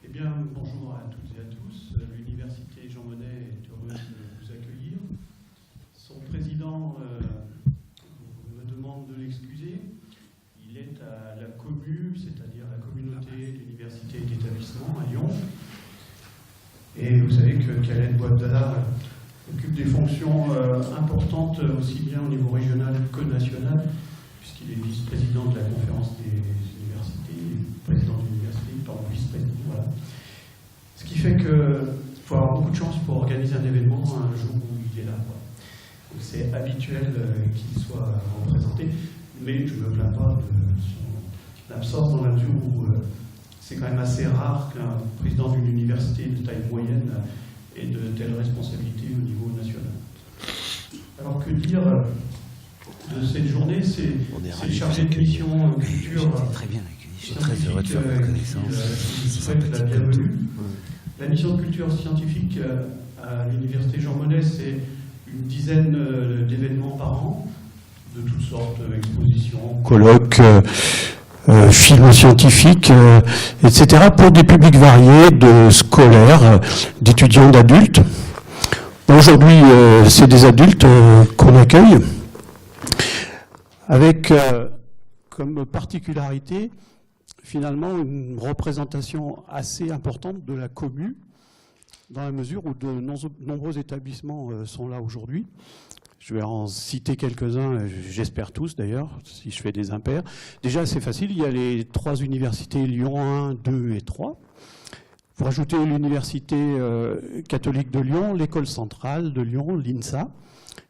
Eh bien, bonjour à toutes et à tous. L'Université Jean Monnet est heureuse de vous accueillir. Son président me demande de l'excuser. Il est à la commu, c'est-à-dire la communauté d'universités et d'établissements à Lyon. Et vous savez que Khaled Bouabdallah occupe des fonctions importantes aussi bien au niveau régional que national, puisqu'il est vice-président de la conférence des universités, président de l'université, pardon, vice-président, voilà. Ce qui fait qu'il faut avoir beaucoup de chance pour organiser un événement un jour où il est là. C'est habituel qu'il soit représenté, mais je ne me plains pas de son absence dans la mesure où c'est quand même assez rare qu'un président d'une université de taille moyenne ait de telles responsabilités au niveau national. Alors que dire de cette journée, c'est chargé de mission culture. Très bien accueilli, je suis très heureux de faire votre connaissance. C'est souhaite la bienvenue. La mission de culture scientifique à l'Université Jean Monnet, c'est une dizaine d'événements par an, de toutes sortes, expositions, colloques, films scientifiques, etc., pour des publics variés, de scolaires, d'étudiants, d'adultes. Aujourd'hui, c'est des adultes qu'on accueille, avec comme particularité, finalement, une représentation assez importante de la commu, dans la mesure où de nombreux établissements sont là aujourd'hui. Je vais en citer quelques-uns, j'espère tous d'ailleurs, si je fais des impairs. Déjà, c'est facile, il y a les 3 universités, Lyon 1, 2 et 3. Vous rajoutez l'Université catholique de Lyon, l'École centrale de Lyon, l'INSA,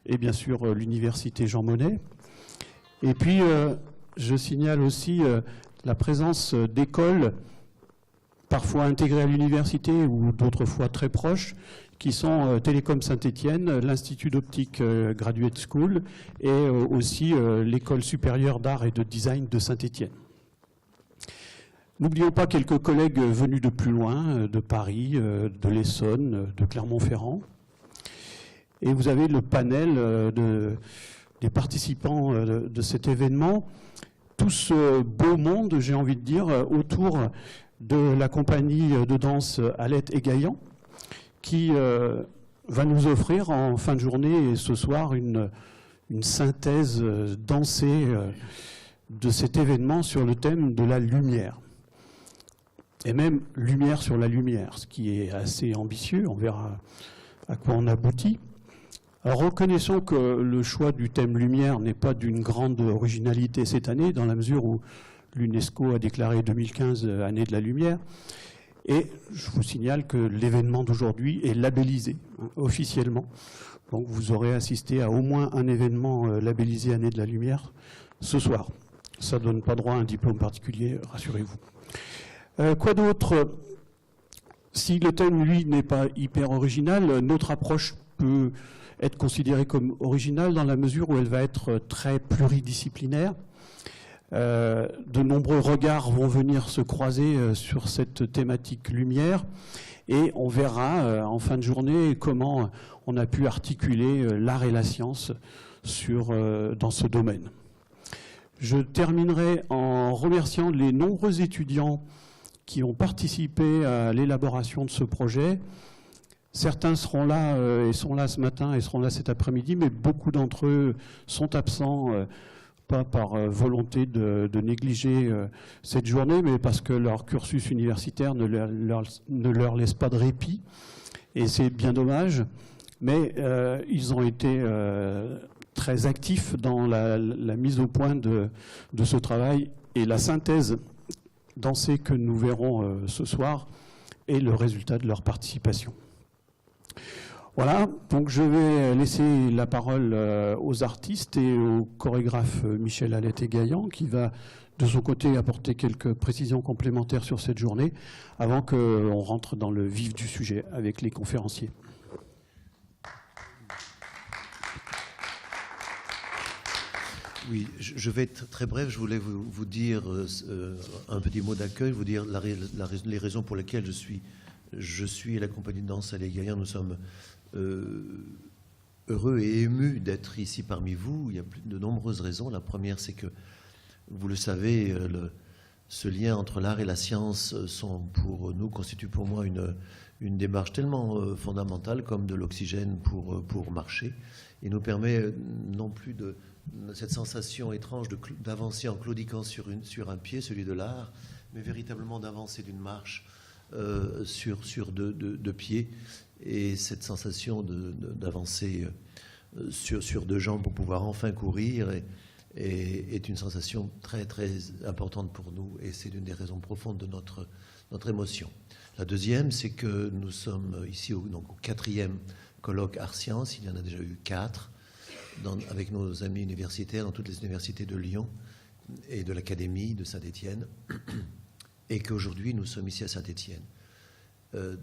et bien sûr l'Université Jean Monnet. Et puis, je signale aussi la présence d'écoles parfois intégrées à l'université ou d'autres fois très proches, qui sont Télécom Saint-Étienne, l'Institut d'Optique Graduate School et aussi l'École supérieure d'art et de design de Saint-Étienne. N'oublions pas quelques collègues venus de plus loin, de Paris, de l'Essonne, de Clermont-Ferrand. Et vous avez le panel des participants de cet événement. Tout ce beau monde, j'ai envie de dire, autour de la compagnie de danse Alette et Gaillan, qui va nous offrir en fin de journée et ce soir une synthèse dansée de cet événement sur le thème de la lumière. Et même lumière sur la lumière, ce qui est assez ambitieux, on verra à quoi on aboutit. Alors reconnaissons que le choix du thème lumière n'est pas d'une grande originalité cette année, dans la mesure où l'UNESCO a déclaré 2015 année de la lumière. Et je vous signale que l'événement d'aujourd'hui est labellisé officiellement. Donc vous aurez assisté à au moins un événement labellisé année de la lumière ce soir. Ça ne donne pas droit à un diplôme particulier, rassurez-vous. Quoi d'autre? Si le thème, lui, n'est pas hyper original, notre approche peut être considérée comme originale dans la mesure où elle va être très pluridisciplinaire. De nombreux regards vont venir se croiser sur cette thématique lumière et on verra en fin de journée comment on a pu articuler l'art et la science dans ce domaine. Je terminerai en remerciant les nombreux étudiants qui ont participé à l'élaboration de ce projet. Certains seront là et sont là ce matin et seront là cet après-midi, mais beaucoup d'entre eux sont absents, pas par volonté de négliger cette journée, mais parce que leur cursus universitaire ne leur laisse pas de répit. Et c'est bien dommage, mais ils ont été très actifs dans la mise au point de ce travail et la synthèse dansée que nous verrons ce soir est le résultat de leur participation. Voilà, donc je vais laisser la parole aux artistes et au chorégraphe Michel Alette et Gaillan qui va de son côté apporter quelques précisions complémentaires sur cette journée avant qu'on rentre dans le vif du sujet avec les conférenciers. Oui, je vais être très bref. Je voulais vous dire un petit mot d'accueil, vous dire les raisons pour lesquelles je suis et la compagnie de danse Alette et Gaillan. Nous sommes heureux et émus d'être ici parmi vous. Il y a de nombreuses raisons. La première, c'est que, vous le savez, ce lien entre l'art et la science constitue pour moi une démarche tellement fondamentale comme de l'oxygène pour marcher, et nous permet non plus de cette sensation étrange d'avancer en claudiquant sur un pied, celui de l'art, mais véritablement d'avancer d'une marche sur deux pieds, et cette sensation d'avancer sur deux jambes pour pouvoir enfin courir est une sensation très très importante pour nous, et c'est l'une des raisons profondes de notre émotion. La deuxième, c'est que nous sommes ici au 4e colloque Art-Sciences. Il y en a déjà eu 4 avec nos amis universitaires dans toutes les universités de Lyon et de l'Académie de Saint-Étienne, et qu'aujourd'hui nous sommes ici à Saint-Étienne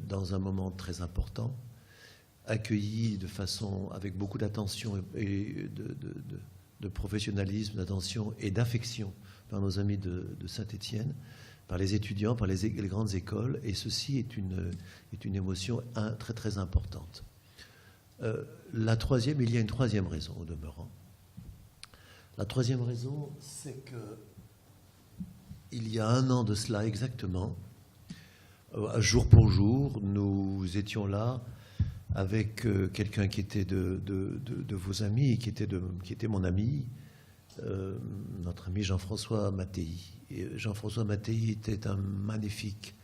dans un moment très important, accueillis de façon avec beaucoup d'attention et de professionnalisme, d'attention et d'affection par nos amis de Saint-Étienne, par les étudiants, par les grandes écoles, et ceci est une émotion très très importante. Il y a une troisième raison au demeurant. La troisième raison, c'est que il y a 1 an de cela exactement, jour pour jour, nous étions là avec quelqu'un qui était de vos amis, et qui était mon ami, notre ami Jean-François Mattei. Et Jean-François Mattei était un magnifique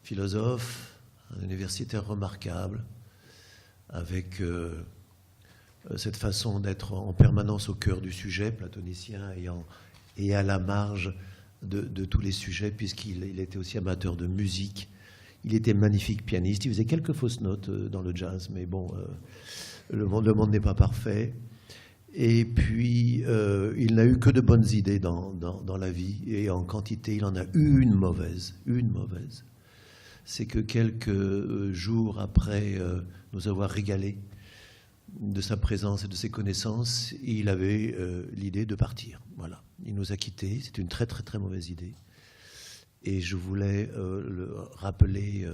philosophe, un universitaire remarquable, avec cette façon d'être en permanence au cœur du sujet platonicien et à la marge de tous les sujets, puisqu'il était aussi amateur de musique. Il était magnifique pianiste. Il faisait quelques fausses notes dans le jazz, mais bon, le monde n'est pas parfait. Et puis, il n'a eu que de bonnes idées dans la vie, et en quantité, il en a eu une mauvaise. C'est que quelques jours après nous avoir régalés de sa présence et de ses connaissances, il avait l'idée de partir. Voilà, il nous a quittés. C'est une très très très mauvaise idée. Et je voulais le rappeler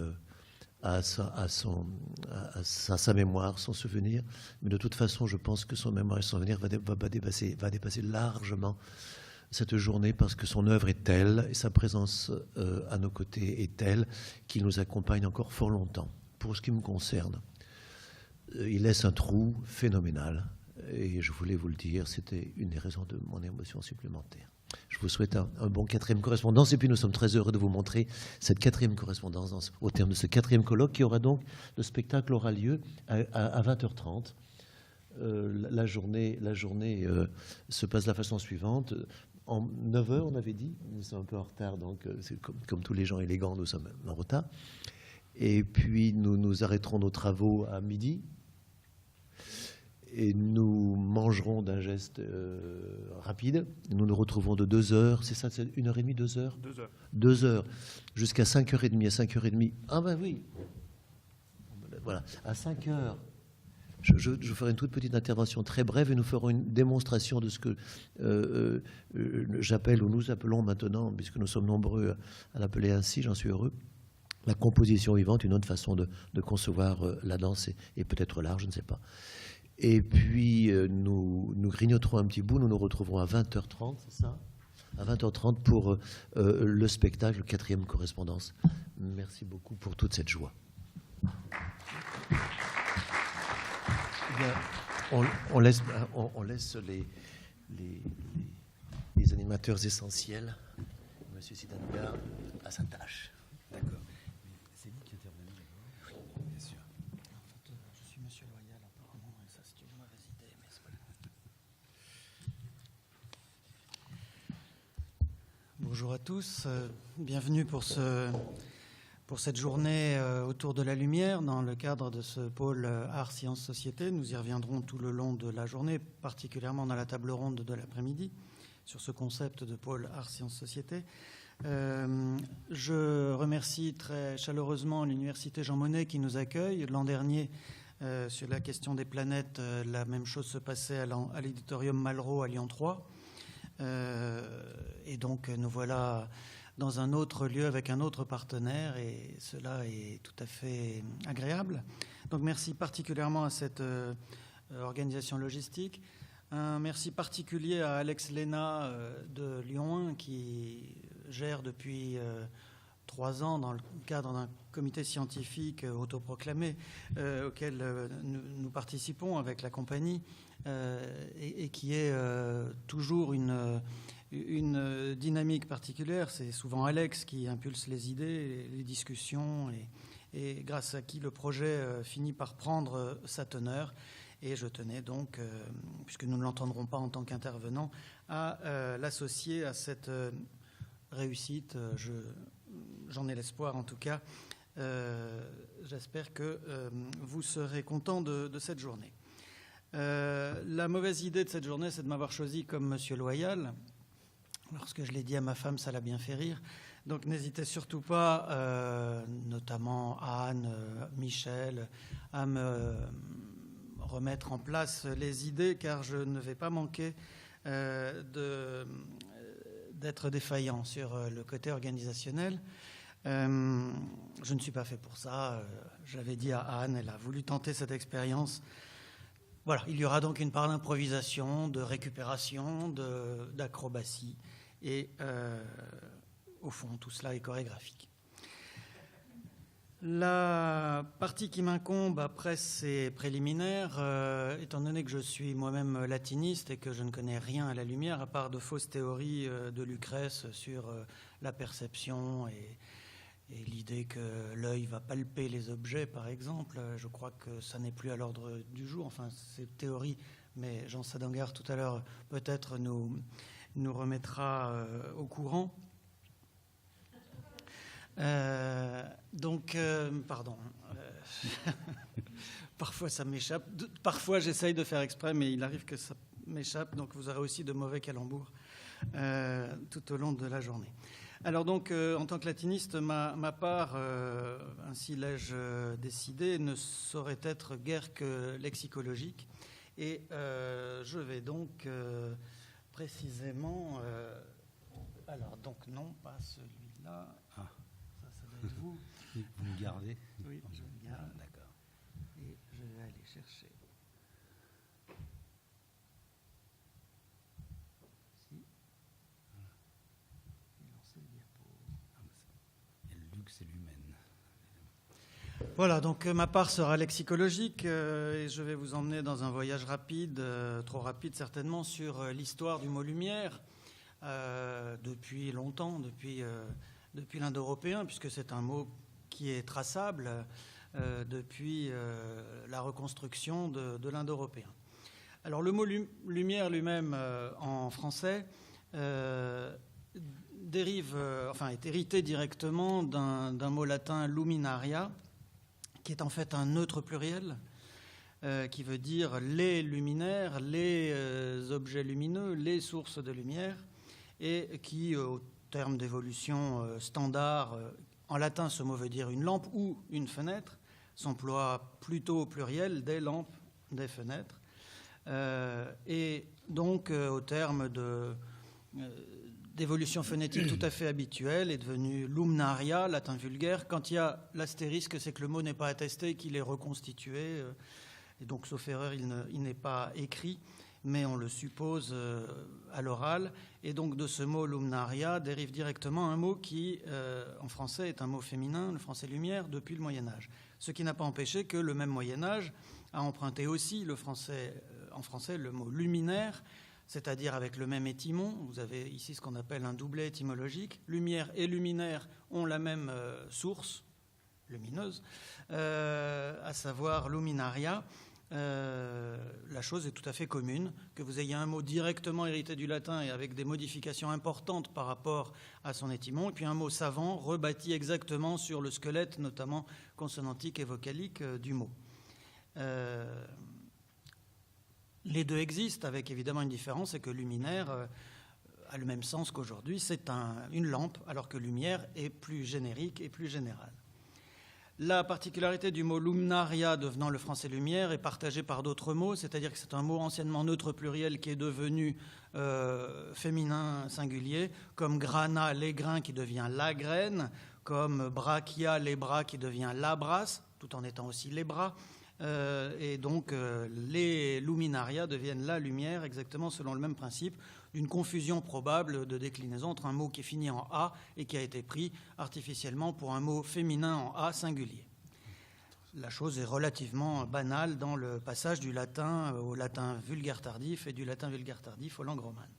à sa mémoire, son souvenir. Mais de toute façon, je pense que son mémoire et son souvenir va dépasser largement cette journée, parce que son œuvre est telle et sa présence à nos côtés est telle qu'il nous accompagne encore fort longtemps. Pour ce qui me concerne, il laisse un trou phénoménal, et je voulais vous le dire, c'était une des raisons de mon émotion supplémentaire. Je vous souhaite un bon 4e correspondance, et puis nous sommes très heureux de vous montrer cette 4e correspondance au terme de ce 4e colloque qui aura donc, le spectacle aura lieu à 20h30. La journée se passe de la façon suivante. En 9h, on avait dit, nous sommes un peu en retard, donc c'est comme tous les gens élégants, nous sommes en retard. Et puis nous arrêterons nos travaux à midi. Et nous mangerons d'un geste rapide. Nous nous retrouvons de 2h, c'est ça, c'est 1h30, 2h 2h, jusqu'à 5h30. À 5h30, ah ben oui, voilà, à 5h, je ferai une toute petite intervention très brève, et nous ferons une démonstration de ce que j'appelle, ou nous appelons maintenant, puisque nous sommes nombreux à l'appeler ainsi, j'en suis heureux, la composition vivante, une autre façon de concevoir la danse et peut-être l'art, je ne sais pas. Et puis, nous grignoterons un petit bout. Nous nous retrouverons à 20h30, c'est ça ? À 20h30 pour le spectacle, 4e correspondance. Merci beaucoup pour toute cette joie. Bien, on laisse les animateurs essentiels, M. Sidanga, à sa tâche. D'accord. C'est vous qui intervenez d'abord ? Oui, bien sûr. En fait, je suis Monsieur Loyal, apparemment, et ça, c'est une mauvaise idée, mais c'est pas grave. Bonjour à tous, bienvenue pour cette journée autour de la lumière dans le cadre de ce pôle Art, Sciences, Société. Nous y reviendrons tout le long de la journée, particulièrement dans la table ronde de l'après-midi, sur ce concept de pôle Art, Sciences, Société. Je remercie très chaleureusement l'Université Jean Monnet qui nous accueille. L'an dernier, sur la question des planètes, la même chose se passait à l'éditorium Malraux à Lyon 3. Et donc nous voilà dans un autre lieu avec un autre partenaire, et cela est tout à fait agréable. Donc merci particulièrement à cette organisation logistique. Un merci particulier à Alex Léna de Lyon 1 qui gère depuis 3 ans dans le cadre d'un comité scientifique autoproclamé auquel nous participons avec la compagnie et qui est toujours une dynamique particulière. C'est souvent Alex qui impulse les idées, les discussions et grâce à qui le projet finit par prendre sa teneur. Et je tenais donc, puisque nous ne l'entendrons pas en tant qu'intervenant, à l'associer à cette réussite. J'en ai l'espoir en tout cas. J'espère que vous serez contents de cette journée. La mauvaise idée de cette journée, c'est de m'avoir choisi comme Monsieur Loyal. Lorsque je l'ai dit à ma femme, ça l'a bien fait rire. Donc n'hésitez surtout pas, notamment Anne, Michel, à me remettre en place les idées, car je ne vais pas manquer d'être défaillant sur le côté organisationnel. Je ne suis pas fait pour ça. J'avais dit à Anne, elle a voulu tenter cette expérience. Voilà, il y aura donc une part d'improvisation, de récupération, d'acrobatie. Et au fond, tout cela est chorégraphique. La partie qui m'incombe après ces préliminaires, étant donné que je suis moi-même latiniste et que je ne connais rien à la lumière, à part de fausses théories de Lucrèce sur la perception et l'idée que l'œil va palper les objets, par exemple, je crois que ça n'est plus à l'ordre du jour. Enfin, c'est théorie, mais Jean Sadangar, tout à l'heure, peut-être nous remettra au courant. Pardon. Parfois ça m'échappe. Parfois j'essaye de faire exprès, mais il arrive que ça m'échappe. Donc vous aurez aussi de mauvais calembours tout au long de la journée. Alors donc, en tant que latiniste, ma part, ainsi l'ai-je décidé, ne saurait être guère que lexicologique. Et je vais donc précisément... alors donc non, pas celui-là. Ah. Ça doit être vous. Vous me gardez? Oui, je le garde. Ah, d'accord. Et je vais aller chercher. Si. Et lancer le diapo. Et le luxe et l'humaine. Voilà, donc ma part sera lexicologique et je vais vous emmener dans un voyage rapide, trop rapide certainement, sur l'histoire du mot lumière depuis longtemps, depuis l'indo-européen, puisque c'est un mot qui est traçable depuis la reconstruction de l'indo-européen. Alors le mot lumière lui-même en français est hérité directement d'un mot latin luminaria, qui est en fait un neutre pluriel, qui veut dire les luminaires, les objets lumineux, les sources de lumière, et qui, au terme d'évolution standard, en latin ce mot veut dire une lampe ou une fenêtre, s'emploie plutôt au pluriel, des lampes, des fenêtres, et donc au terme d'évolution phonétique tout à fait habituelle, est devenu lumnaria, latin vulgaire. Quand il y a l'astérisque, c'est que le mot n'est pas attesté, qu'il est reconstitué, et donc sauf erreur, il n'est pas écrit, mais on le suppose à l'oral. Et donc de ce mot lumnaria dérive directement un mot qui, en français, est un mot féminin, le français lumière, depuis le Moyen-Âge. Ce qui n'a pas empêché que le même Moyen-Âge a emprunté aussi en français le mot luminaire, c'est-à-dire avec le même étymon. Vous avez ici ce qu'on appelle un doublet étymologique. Lumière et luminaire ont la même source lumineuse, à savoir luminaria. La chose est tout à fait commune, que vous ayez un mot directement hérité du latin et avec des modifications importantes par rapport à son étymon, et puis un mot savant rebâti exactement sur le squelette, notamment consonantique et vocalique du mot. Les deux existent, avec évidemment une différence, c'est que luminaire a le même sens qu'aujourd'hui, c'est une lampe, alors que lumière est plus générique et plus générale. La particularité du mot lumnaria devenant le français lumière est partagée par d'autres mots, c'est-à-dire que c'est un mot anciennement neutre pluriel qui est devenu féminin singulier, comme grana, les grains, qui devient la graine, comme brachia, les bras, qui devient la brasse, tout en étant aussi les bras, Et donc les luminaria deviennent la lumière, exactement selon le même principe d'une confusion probable de déclinaison entre un mot qui est fini en A et qui a été pris artificiellement pour un mot féminin en A singulier. La chose est relativement banale dans le passage du latin au latin vulgaire tardif et du latin vulgaire tardif aux langues romanes.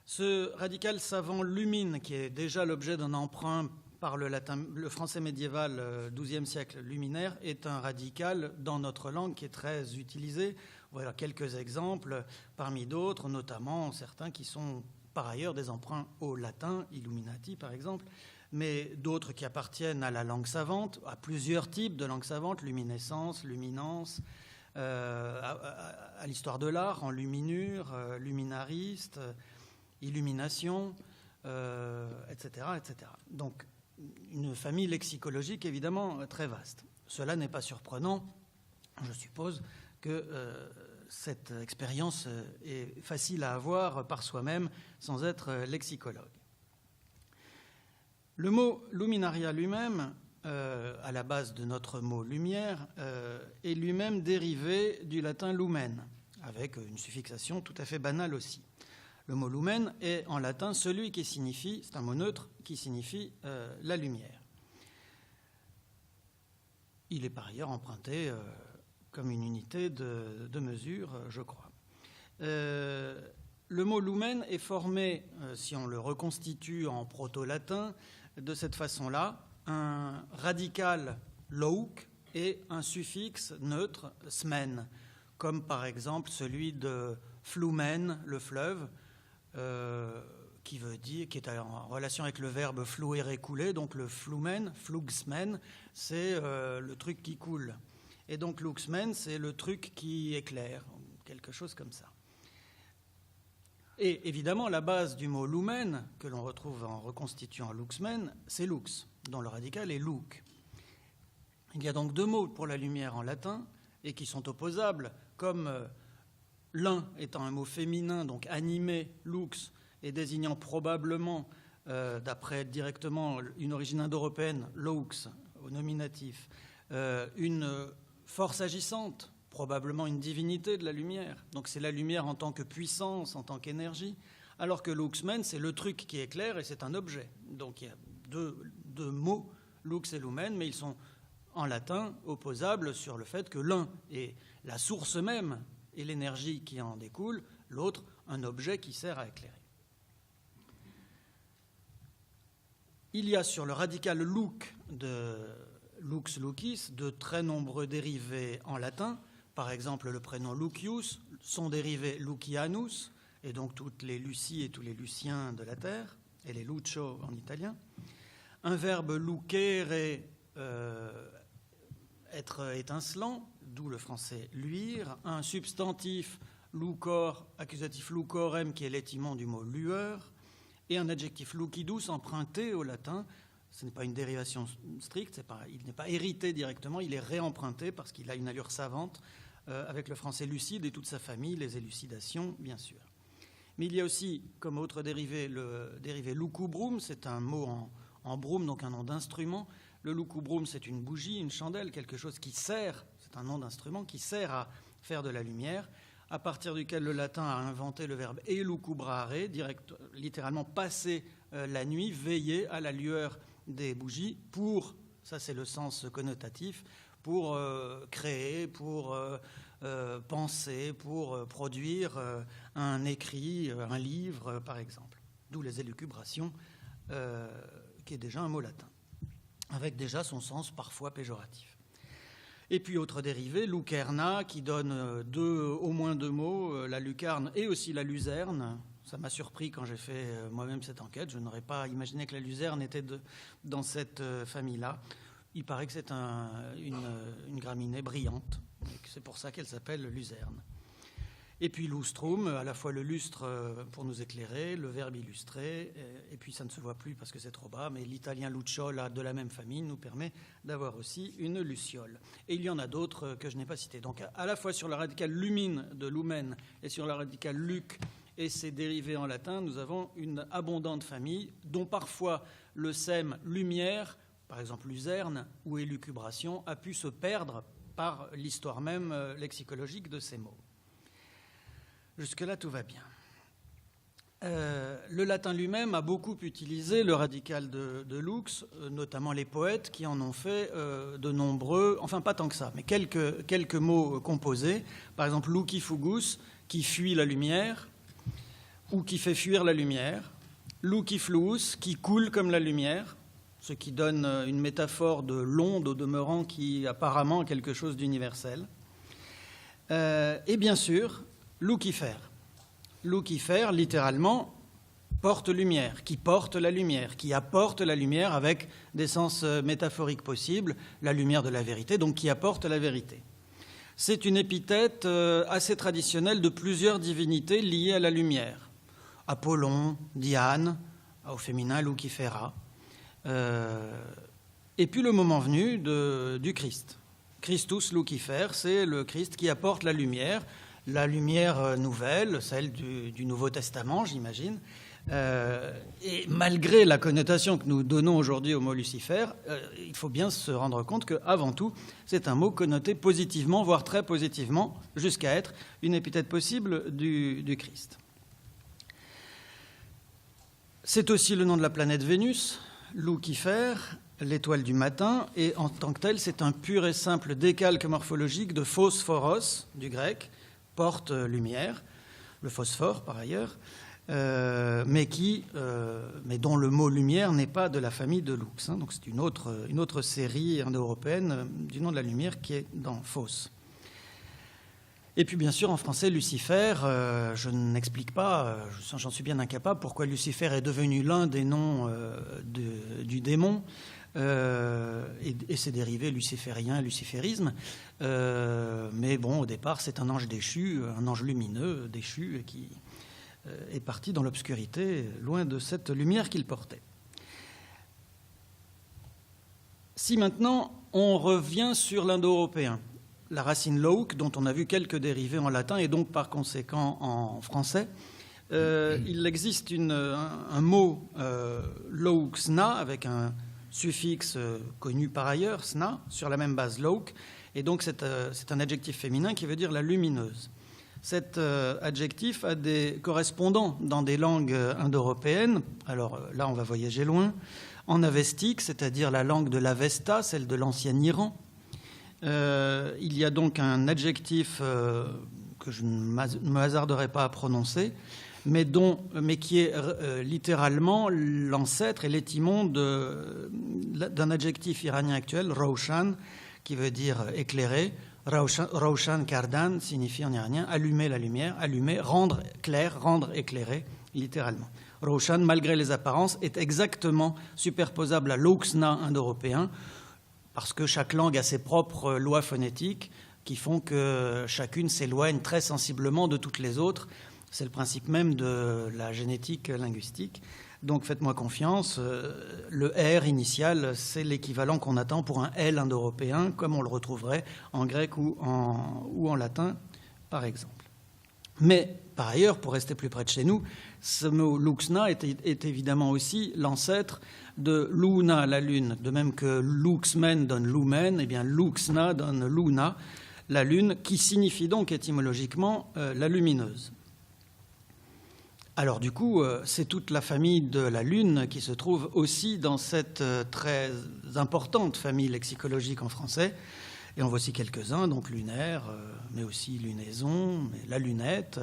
Ce radical savant lumine, qui est déjà l'objet d'un emprunt par le français médiéval XIIe siècle luminaire, est un radical dans notre langue qui est très utilisé. Voilà quelques exemples parmi d'autres, notamment certains qui sont par ailleurs des emprunts au latin, illuminati par exemple, mais d'autres qui appartiennent à la langue savante, à plusieurs types de langues savantes, luminescence, luminance, à l'histoire de l'art, en luminure, luminariste, illumination, etc., etc. Donc, une famille lexicologique évidemment très vaste. Cela n'est pas surprenant, je suppose que cette expérience est facile à avoir par soi-même sans être lexicologue. Le mot luminaria lui-même, à la base de notre mot lumière, est lui-même dérivé du latin lumen, avec une suffixation tout à fait banale aussi. Le mot lumen est en latin celui qui signifie, c'est un mot neutre, qui signifie la lumière. Il est par ailleurs emprunté comme une unité de mesure, je crois. Le mot lumen est formé, si on le reconstitue en proto-latin, de cette façon-là, un radical louk et un suffixe neutre smen, comme par exemple celui de flumen, le fleuve, qui est en relation avec le verbe fluer et couler, donc le flumen, flugsmen, c'est le truc qui coule. Et donc luxmen, c'est le truc qui éclaire, quelque chose comme ça. Et évidemment, la base du mot lumen, que l'on retrouve en reconstituant luxmen, c'est lux, dont le radical est luc. Il y a donc deux mots pour la lumière en latin, et qui sont opposables, comme l'un étant un mot féminin, donc animé, lux, et désignant probablement, d'après directement une origine indo-européenne, laux, au nominatif, une force agissante, probablement une divinité de la lumière. Donc c'est la lumière en tant que puissance, en tant qu'énergie, alors que luxmen, c'est le truc qui éclaire et c'est un objet. Donc il y a deux mots, lux et lumen, mais ils sont en latin opposables sur le fait que l'un est la source même et l'énergie qui en découle, l'autre un objet qui sert à éclairer. Il y a sur le radical luc de lux lucis de très nombreux dérivés en latin. Par exemple, le prénom Lucius, son dérivé Lucianus, et donc toutes les Lucies et tous les Luciens de la terre, et les Lucio en italien. Un verbe lucere, être étincelant, d'où le français luire. Un substantif lucor, accusatif lucorem, qui est l'étymon du mot lueur. Et un adjectif lucidus, emprunté au latin. Ce n'est pas une dérivation stricte, il n'est pas hérité directement, il est réemprunté parce qu'il a une allure savante avec le français lucide et toute sa famille, les élucidations, bien sûr. Mais il y a aussi, comme autre dérivé, le dérivé lucubrum, c'est un mot en brume, donc un nom d'instrument. Le lucubrum, c'est une bougie, une chandelle, quelque chose qui sert, c'est un nom d'instrument, qui sert à faire de la lumière, à partir duquel le latin a inventé le verbe elucubrare, littéralement passer la nuit, veiller à la lueur des bougies pour, ça c'est le sens connotatif, pour créer, pour penser, pour produire un écrit, un livre par exemple. D'où les élucubrations, qui est déjà un mot latin, avec déjà son sens parfois péjoratif. Et puis autre dérivé, lucerna, qui donne au moins deux mots, la lucarne et aussi la luzerne. Ça m'a surpris quand j'ai fait moi-même cette enquête. Je n'aurais pas imaginé que la luzerne était dans cette famille-là. Il paraît que c'est une graminée brillante. C'est pour ça qu'elle s'appelle luzerne. Et puis lustrum, à la fois le lustre pour nous éclairer, le verbe illustrer, et puis ça ne se voit plus parce que c'est trop bas, mais l'italien luciola de la même famille nous permet d'avoir aussi une luciole. Et il y en a d'autres que je n'ai pas cités. Donc à la fois sur le radical lumine de lumen et sur le radical luc et ses dérivés en latin, nous avons une abondante famille dont parfois le sème lumière, par exemple luzerne ou élucubration, a pu se perdre par l'histoire même lexicologique de ces mots. Jusque-là, tout va bien. Le latin lui-même a beaucoup utilisé le radical de lux, notamment les poètes qui en ont fait de nombreux, enfin pas tant que ça, mais quelques mots composés. Par exemple, luci fugus, qui fuit la lumière, ou qui fait fuir la lumière. Luci fluus, qui coule comme la lumière, ce qui donne une métaphore de l'onde au demeurant qui apparemment a quelque chose d'universel. Et bien sûr, lucifer. Lucifer, littéralement, porte lumière, qui porte la lumière, qui apporte la lumière avec des sens métaphoriques possibles, la lumière de la vérité, donc qui apporte la vérité. C'est une épithète assez traditionnelle de plusieurs divinités liées à la lumière. Apollon, Diane, au féminin Lucifera. Et puis le moment venu du Christ. Christus Lucifer, c'est le Christ qui apporte la lumière nouvelle, celle du Nouveau Testament, j'imagine. Et malgré la connotation que nous donnons aujourd'hui au mot Lucifer, il faut bien se rendre compte qu'avant tout, c'est un mot connoté positivement, voire très positivement, jusqu'à être une épithète possible du Christ. C'est aussi le nom de la planète Vénus, Lucifer, l'étoile du matin, et en tant que tel, c'est un pur et simple décalque morphologique de phosphoros, du grec, porte lumière, le phosphore par ailleurs, mais dont le mot lumière n'est pas de la famille de lux. Donc c'est une autre série indo-européenne du nom de la lumière qui est dans phos. Et puis bien sûr en français Lucifer, je n'explique pas, j'en suis bien incapable, pourquoi Lucifer est devenu l'un des noms du démon. Et ses dérivés luciférien, luciférisme. Mais bon, au départ, c'est un ange déchu, un ange lumineux déchu qui est parti dans l'obscurité, loin de cette lumière qu'il portait. Si maintenant, on revient sur l'indo-européen, la racine lauk, dont on a vu quelques dérivés en latin et donc par conséquent en français, il existe un mot lauxna avec un suffixe connu par ailleurs, sna, sur la même base lauk, et donc c'est un adjectif féminin qui veut dire la lumineuse. Cet adjectif a des correspondants dans des langues indo-européennes. Alors là, on va voyager loin. En avestique, c'est-à-dire la langue de l'Avesta, celle de l'ancien Iran, il y a donc un adjectif que je ne me hasarderai pas à prononcer, mais qui est littéralement l'ancêtre et l'étymon d'un adjectif iranien actuel, Roshan, qui veut dire éclairer. Roshan Kardan signifie en iranien allumer la lumière, allumer, rendre clair, rendre éclairé, littéralement. Roshan, malgré les apparences, est exactement superposable à l'oxna indo-européen, parce que chaque langue a ses propres lois phonétiques qui font que chacune s'éloigne très sensiblement de toutes les autres. C'est le principe même de la génétique linguistique. Donc faites-moi confiance, le R initial, c'est l'équivalent qu'on attend pour un L indo-européen, comme on le retrouverait en grec ou en latin, par exemple. Mais par ailleurs, pour rester plus près de chez nous, ce mot luxna est évidemment aussi l'ancêtre de luna, la lune. De même que luxmen donne lumen, eh bien luxna donne luna, la lune, qui signifie donc étymologiquement la lumineuse. Alors du coup, c'est toute la famille de la Lune qui se trouve aussi dans cette très importante famille lexicologique en français. Et on voit aussi quelques-uns, donc lunaire, mais aussi lunaison, mais la lunette,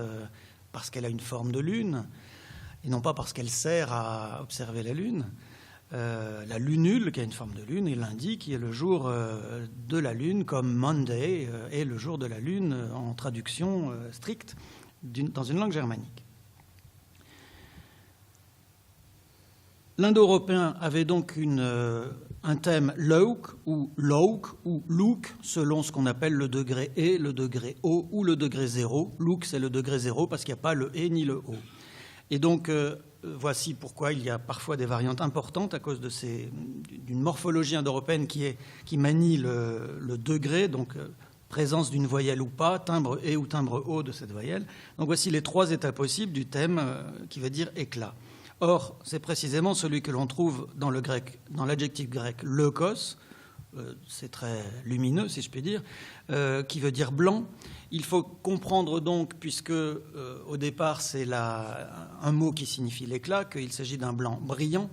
parce qu'elle a une forme de lune, et non pas parce qu'elle sert à observer la Lune. La lunule, qui a une forme de lune, et lundi, qui est le jour de la Lune, comme Monday est le jour de la Lune en traduction stricte dans une langue germanique. L'indo-européen avait donc un thème lauk ou louk, selon ce qu'on appelle le degré E, le degré O ou le degré 0. Louk, c'est le degré 0 parce qu'il n'y a pas le E ni le O. Et donc, voici pourquoi il y a parfois des variantes importantes à cause d'une morphologie indo-européenne qui manie le degré, donc présence d'une voyelle ou pas, timbre E ou timbre O de cette voyelle. Donc voici les trois états possibles du thème qui veut dire éclat. Or, c'est précisément celui que l'on trouve dans l'adjectif grec leukos, c'est très lumineux, si je puis dire, qui veut dire blanc. Il faut comprendre donc, puisque au départ c'est un mot qui signifie l'éclat, qu'il s'agit d'un blanc brillant,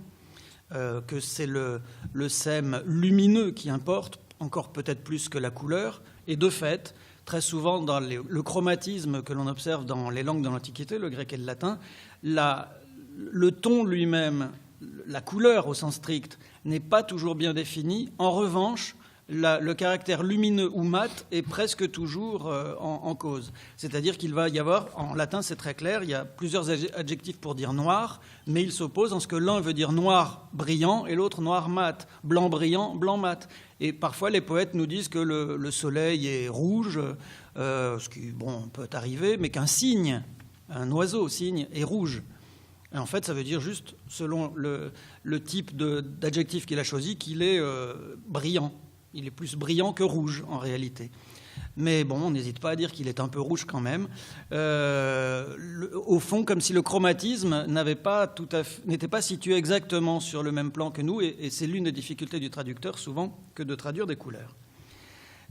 que c'est le sème lumineux qui importe, encore peut-être plus que la couleur, et de fait, très souvent dans le chromatisme que l'on observe dans les langues de l'Antiquité, le grec et le latin, le ton lui-même, la couleur au sens strict, n'est pas toujours bien définie. En revanche, le caractère lumineux ou mat est presque toujours en cause. C'est-à-dire qu'il va y avoir, en latin c'est très clair, il y a plusieurs adjectifs pour dire noir, mais ils s'opposent en ce que l'un veut dire noir brillant et l'autre noir mat, blanc brillant, blanc mat. Et parfois les poètes nous disent que le soleil est rouge, ce qui peut arriver, mais qu'un cygne, un oiseau cygne, est rouge. Et en fait, ça veut dire juste, selon le type d'adjectif qu'il a choisi, qu'il est brillant. Il est plus brillant que rouge, en réalité. Mais bon, on n'hésite pas à dire qu'il est un peu rouge quand même. Au fond, comme si le chromatisme n'était pas situé exactement sur le même plan que nous, et c'est l'une des difficultés du traducteur, souvent, que de traduire des couleurs.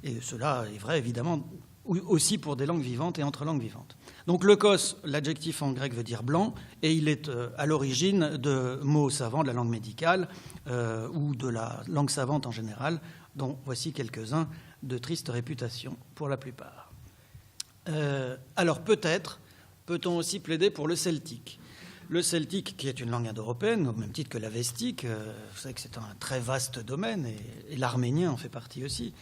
Et cela est vrai, évidemment, aussi pour des langues vivantes et entre langues vivantes. Donc leukos, l'adjectif en grec veut dire blanc, et il est à l'origine de mots savants de la langue médicale ou de la langue savante en général, dont voici quelques-uns de triste réputation pour la plupart. Alors peut-on aussi plaider pour le celtique. Le celtique, qui est une langue indo-européenne, au même titre que l'avestique, vous savez que c'est un très vaste domaine, et l'arménien en fait partie aussi.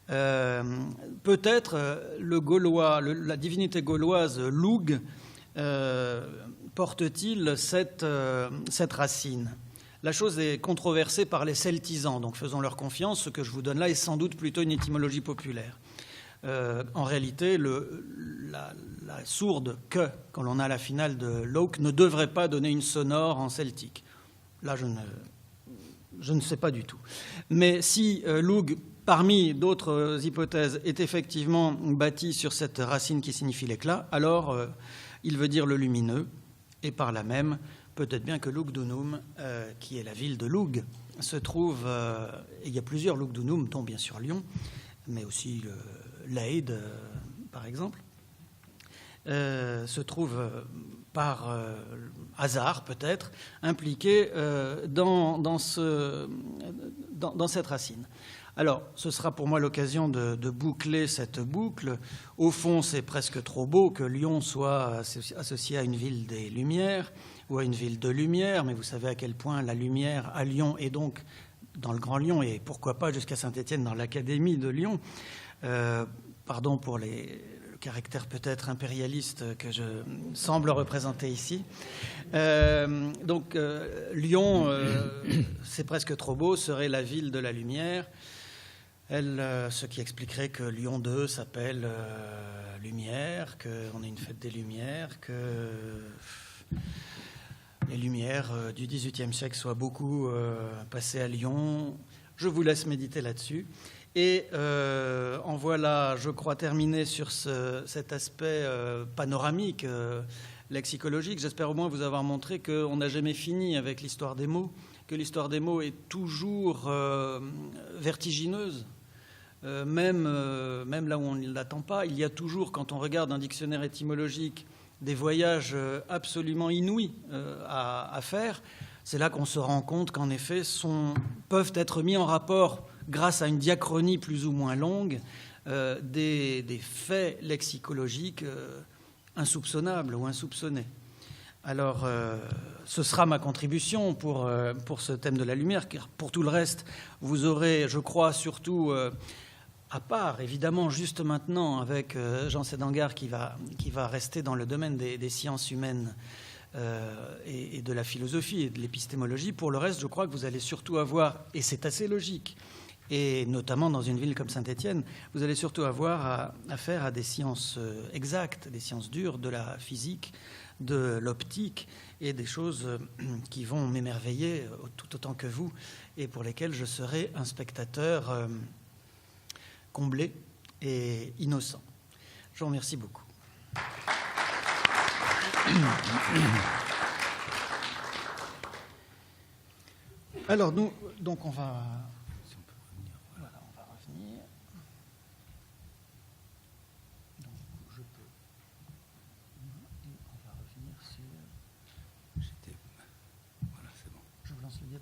Peut-être le gaulois, la divinité gauloise Lug porte-t-il cette racine. La chose est controversée par les celtisans, donc faisons leur confiance. Ce que je vous donne là est sans doute plutôt une étymologie populaire. En réalité, la sourde que, quand l'on a la finale de Lauk, ne devrait pas donner une sonore en celtique. Là, je ne sais pas du tout. Mais si Lug, parmi d'autres hypothèses, est effectivement bâti sur cette racine qui signifie l'éclat, alors il veut dire le lumineux, et par là même, peut-être bien que Lugdunum, qui est la ville de Lug, se trouve, et il y a plusieurs Lugdunum, dont bien sûr Lyon, mais aussi Leyde, par exemple, se trouve par hasard peut-être impliqué dans cette racine. Alors, ce sera pour moi l'occasion de boucler cette boucle. Au fond, c'est presque trop beau que Lyon soit associé à une ville des Lumières ou à une ville de lumière, mais vous savez à quel point la lumière à Lyon est donc dans le Grand Lyon et pourquoi pas jusqu'à Saint-Étienne dans l'Académie de Lyon. Pardon pour le caractère peut-être impérialiste que je semble représenter ici. Donc Lyon, c'est presque trop beau, serait la ville de la lumière. Ce qui expliquerait que Lyon 2 s'appelle Lumière, qu'on ait une fête des Lumières, que les Lumières du XVIIIe siècle soient beaucoup passées à Lyon. Je vous laisse méditer là-dessus. Et en voilà, je crois, terminé sur cet aspect panoramique, lexicologique. J'espère au moins vous avoir montré qu'on n'a jamais fini avec l'histoire des mots, que l'histoire des mots est toujours vertigineuse. Même là où on ne l'attend pas, il y a toujours, quand on regarde un dictionnaire étymologique, des voyages absolument inouïs à faire. C'est là qu'on se rend compte qu'en effet, peuvent être mis en rapport, grâce à une diachronie plus ou moins longue, des faits lexicologiques insoupçonnables ou insoupçonnés. Alors, ce sera ma contribution pour ce thème de la lumière, car pour tout le reste, vous aurez, je crois, surtout, à part, évidemment, juste maintenant, avec Jean Sédangar qui va rester dans le domaine des sciences humaines et de la philosophie et de l'épistémologie. Pour le reste, je crois que vous allez surtout avoir, et c'est assez logique, et notamment dans une ville comme Saint-Étienne, vous allez surtout avoir affaire à des sciences exactes, des sciences dures, de la physique, de l'optique, et des choses qui vont m'émerveiller tout autant que vous, et pour lesquelles je serai un spectateur comblé et innocent. Je vous remercie beaucoup. Alors nous, donc on va...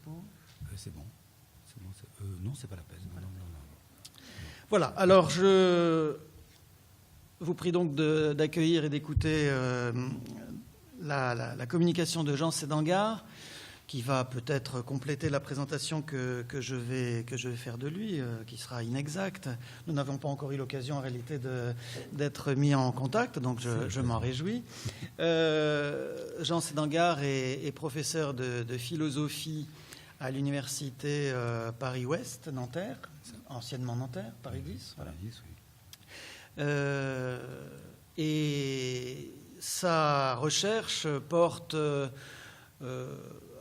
diapo? C'est bon. C'est bon, non, c'est pas la peine. Non, non, non. Voilà, alors je vous prie donc d'accueillir et d'écouter la communication de Jean Sédangard, qui va peut-être compléter la présentation que je vais faire de lui, qui sera inexacte. Nous n'avons pas encore eu l'occasion en réalité d'être mis en contact, donc je m'en réjouis. Jean Sédangard est professeur de philosophie à l'université Paris-Ouest, Nanterre, anciennement Nanterre, Paris 10. Voilà. Paris 10, oui. Et sa recherche porte...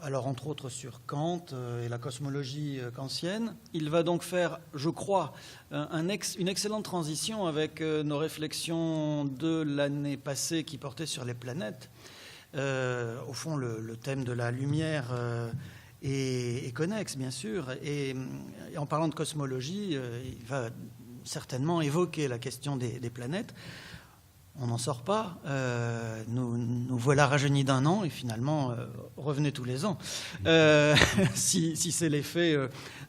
alors entre autres sur Kant et la cosmologie kantienne. Il va donc faire, je crois, une excellente transition avec nos réflexions de l'année passée qui portaient sur les planètes. Au fond, le thème de la lumière est connexe, bien sûr. Et en parlant de cosmologie, il va certainement évoquer la question des planètes. On n'en sort pas. Nous voilà rajeunis d'1 an et finalement, revenez tous les ans. Si c'est l'effet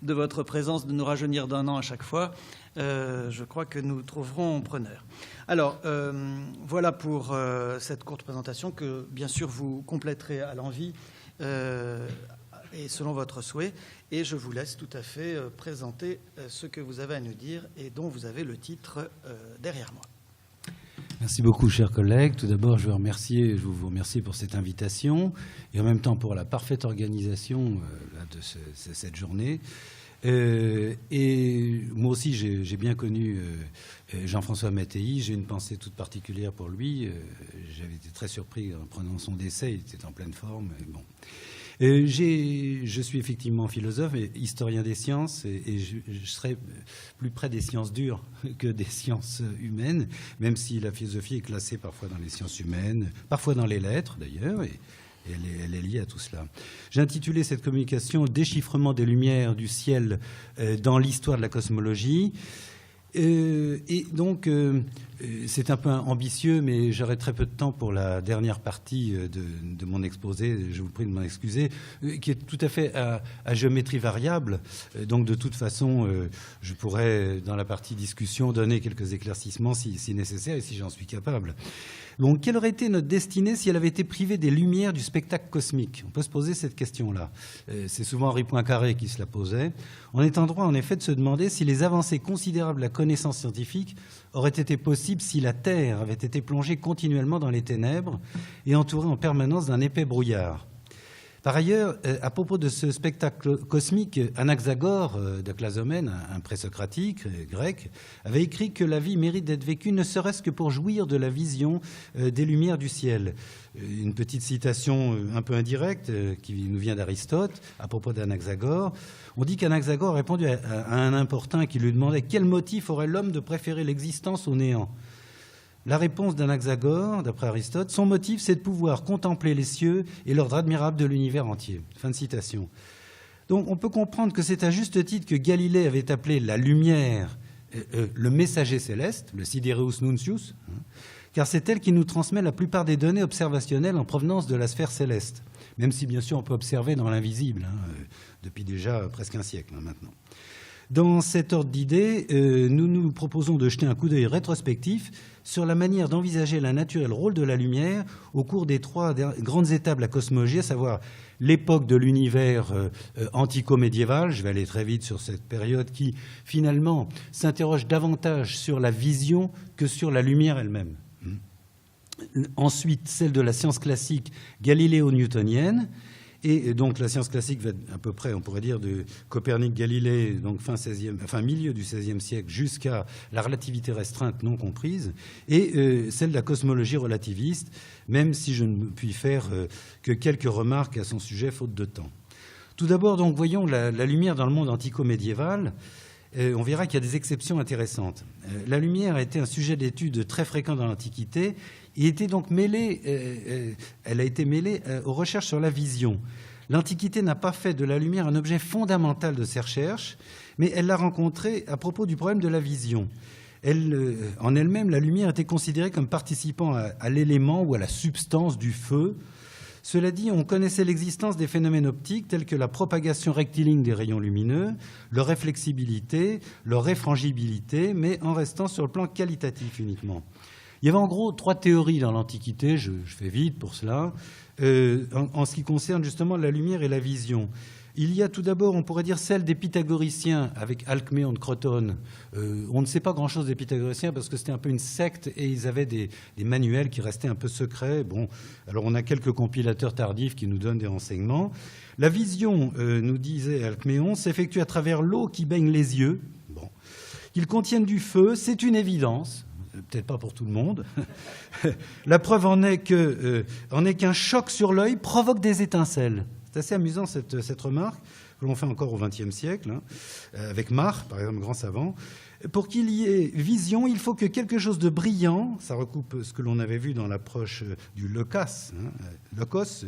de votre présence de nous rajeunir d'1 an à chaque fois, je crois que nous trouverons preneur. Alors, voilà pour cette courte présentation que, bien sûr, vous compléterez à l'envi et selon votre souhait. Et je vous laisse tout à fait présenter ce que vous avez à nous dire et dont vous avez le titre derrière moi. Merci beaucoup, chers collègues. Tout d'abord, je veux vous remercier pour cette invitation et en même temps pour la parfaite organisation de cette journée. Et moi aussi, j'ai bien connu Jean-François Mattei. J'ai une pensée toute particulière pour lui. J'avais été très surpris en prenant son décès. Il était en pleine forme. Bon. Je suis effectivement philosophe et historien des sciences et je serai plus près des sciences dures que des sciences humaines, même si la philosophie est classée parfois dans les sciences humaines, parfois dans les lettres d'ailleurs, et elle est liée à tout cela. J'ai intitulé cette communication « Déchiffrement des lumières du ciel dans l'histoire de la cosmologie ». Et donc, c'est un peu ambitieux, mais j'aurai très peu de temps pour la dernière partie de mon exposé, je vous prie de m'en excuser, qui est tout à fait à géométrie variable. Donc, de toute façon, je pourrais, dans la partie discussion, donner quelques éclaircissements si nécessaire et si j'en suis capable. Donc, quelle aurait été notre destinée si elle avait été privée des lumières du spectacle cosmique? On peut se poser cette question-là. C'est souvent Henri Poincaré qui se la posait. On est en droit, en effet, de se demander si les avancées considérables de la connaissance scientifique auraient été possibles si la Terre avait été plongée continuellement dans les ténèbres et entourée en permanence d'un épais brouillard. Par ailleurs, à propos de ce spectacle cosmique, Anaxagore de Clazomène, un présocratique grec, avait écrit que la vie mérite d'être vécue ne serait-ce que pour jouir de la vision des lumières du ciel. Une petite citation un peu indirecte qui nous vient d'Aristote à propos d'Anaxagore. On dit qu'Anaxagore a répondu à un importun qui lui demandait quel motif aurait l'homme de préférer l'existence au néant. La réponse d'Anaxagore, d'après Aristote, son motif, c'est de pouvoir contempler les cieux et l'ordre admirable de l'univers entier. Fin de citation. Donc on peut comprendre que c'est à juste titre que Galilée avait appelé la lumière le messager céleste, le Sidereus Nuncius, car c'est elle qui nous transmet la plupart des données observationnelles en provenance de la sphère céleste, même si bien sûr on peut observer dans l'invisible, depuis déjà presque un siècle maintenant. Dans cet ordre d'idées, nous nous proposons de jeter un coup d'œil rétrospectif sur la manière d'envisager la nature et le rôle de la lumière au cours des 3 grandes étapes de la cosmologie, à savoir l'époque de l'univers antico-médiéval. Je vais aller très vite sur cette période qui, finalement, s'interroge davantage sur la vision que sur la lumière elle-même. Ensuite, celle de la science classique galiléo-newtonienne. Et donc la science classique va à peu près, on pourrait dire, de Copernic-Galilée, donc milieu du XVIe siècle, jusqu'à la relativité restreinte non comprise, et celle de la cosmologie relativiste, même si je ne puis faire que quelques remarques à son sujet, faute de temps. Tout d'abord, donc, voyons la lumière dans le monde antico-médiéval. On verra qu'il y a des exceptions intéressantes. La lumière a été un sujet d'étude très fréquent dans l'Antiquité. Elle a été mêlée aux recherches sur la vision. L'Antiquité n'a pas fait de la lumière un objet fondamental de ses recherches, mais elle l'a rencontré à propos du problème de la vision. En elle-même, la lumière était considérée comme participant à l'élément ou à la substance du feu, Cela dit, on connaissait l'existence des phénomènes optiques tels que la propagation rectiligne des rayons lumineux, leur réflexibilité, leur réfrangibilité, mais en restant sur le plan qualitatif uniquement. Il y avait en gros 3 théories dans l'Antiquité, je fais vite pour cela, en ce qui concerne justement la lumière et la vision. Il y a tout d'abord, on pourrait dire, celle des pythagoriciens avec Alcméon de Crotone. On ne sait pas grand-chose des pythagoriciens parce que c'était un peu une secte et ils avaient des manuels qui restaient un peu secrets. Bon, alors on a quelques compilateurs tardifs qui nous donnent des renseignements. La vision, nous disait Alcméon, s'effectue à travers l'eau qui baigne les yeux. Bon. Qu'ils contiennent du feu, c'est une évidence. Peut-être pas pour tout le monde. La preuve en est qu'un choc sur l'œil provoque des étincelles. C'est assez amusant cette remarque que l'on fait encore au XXe siècle, hein, avec Mach, par exemple, grand savant. Pour qu'il y ait vision, il faut que quelque chose de brillant, ça recoupe ce que l'on avait vu dans l'approche du leukas, leukos,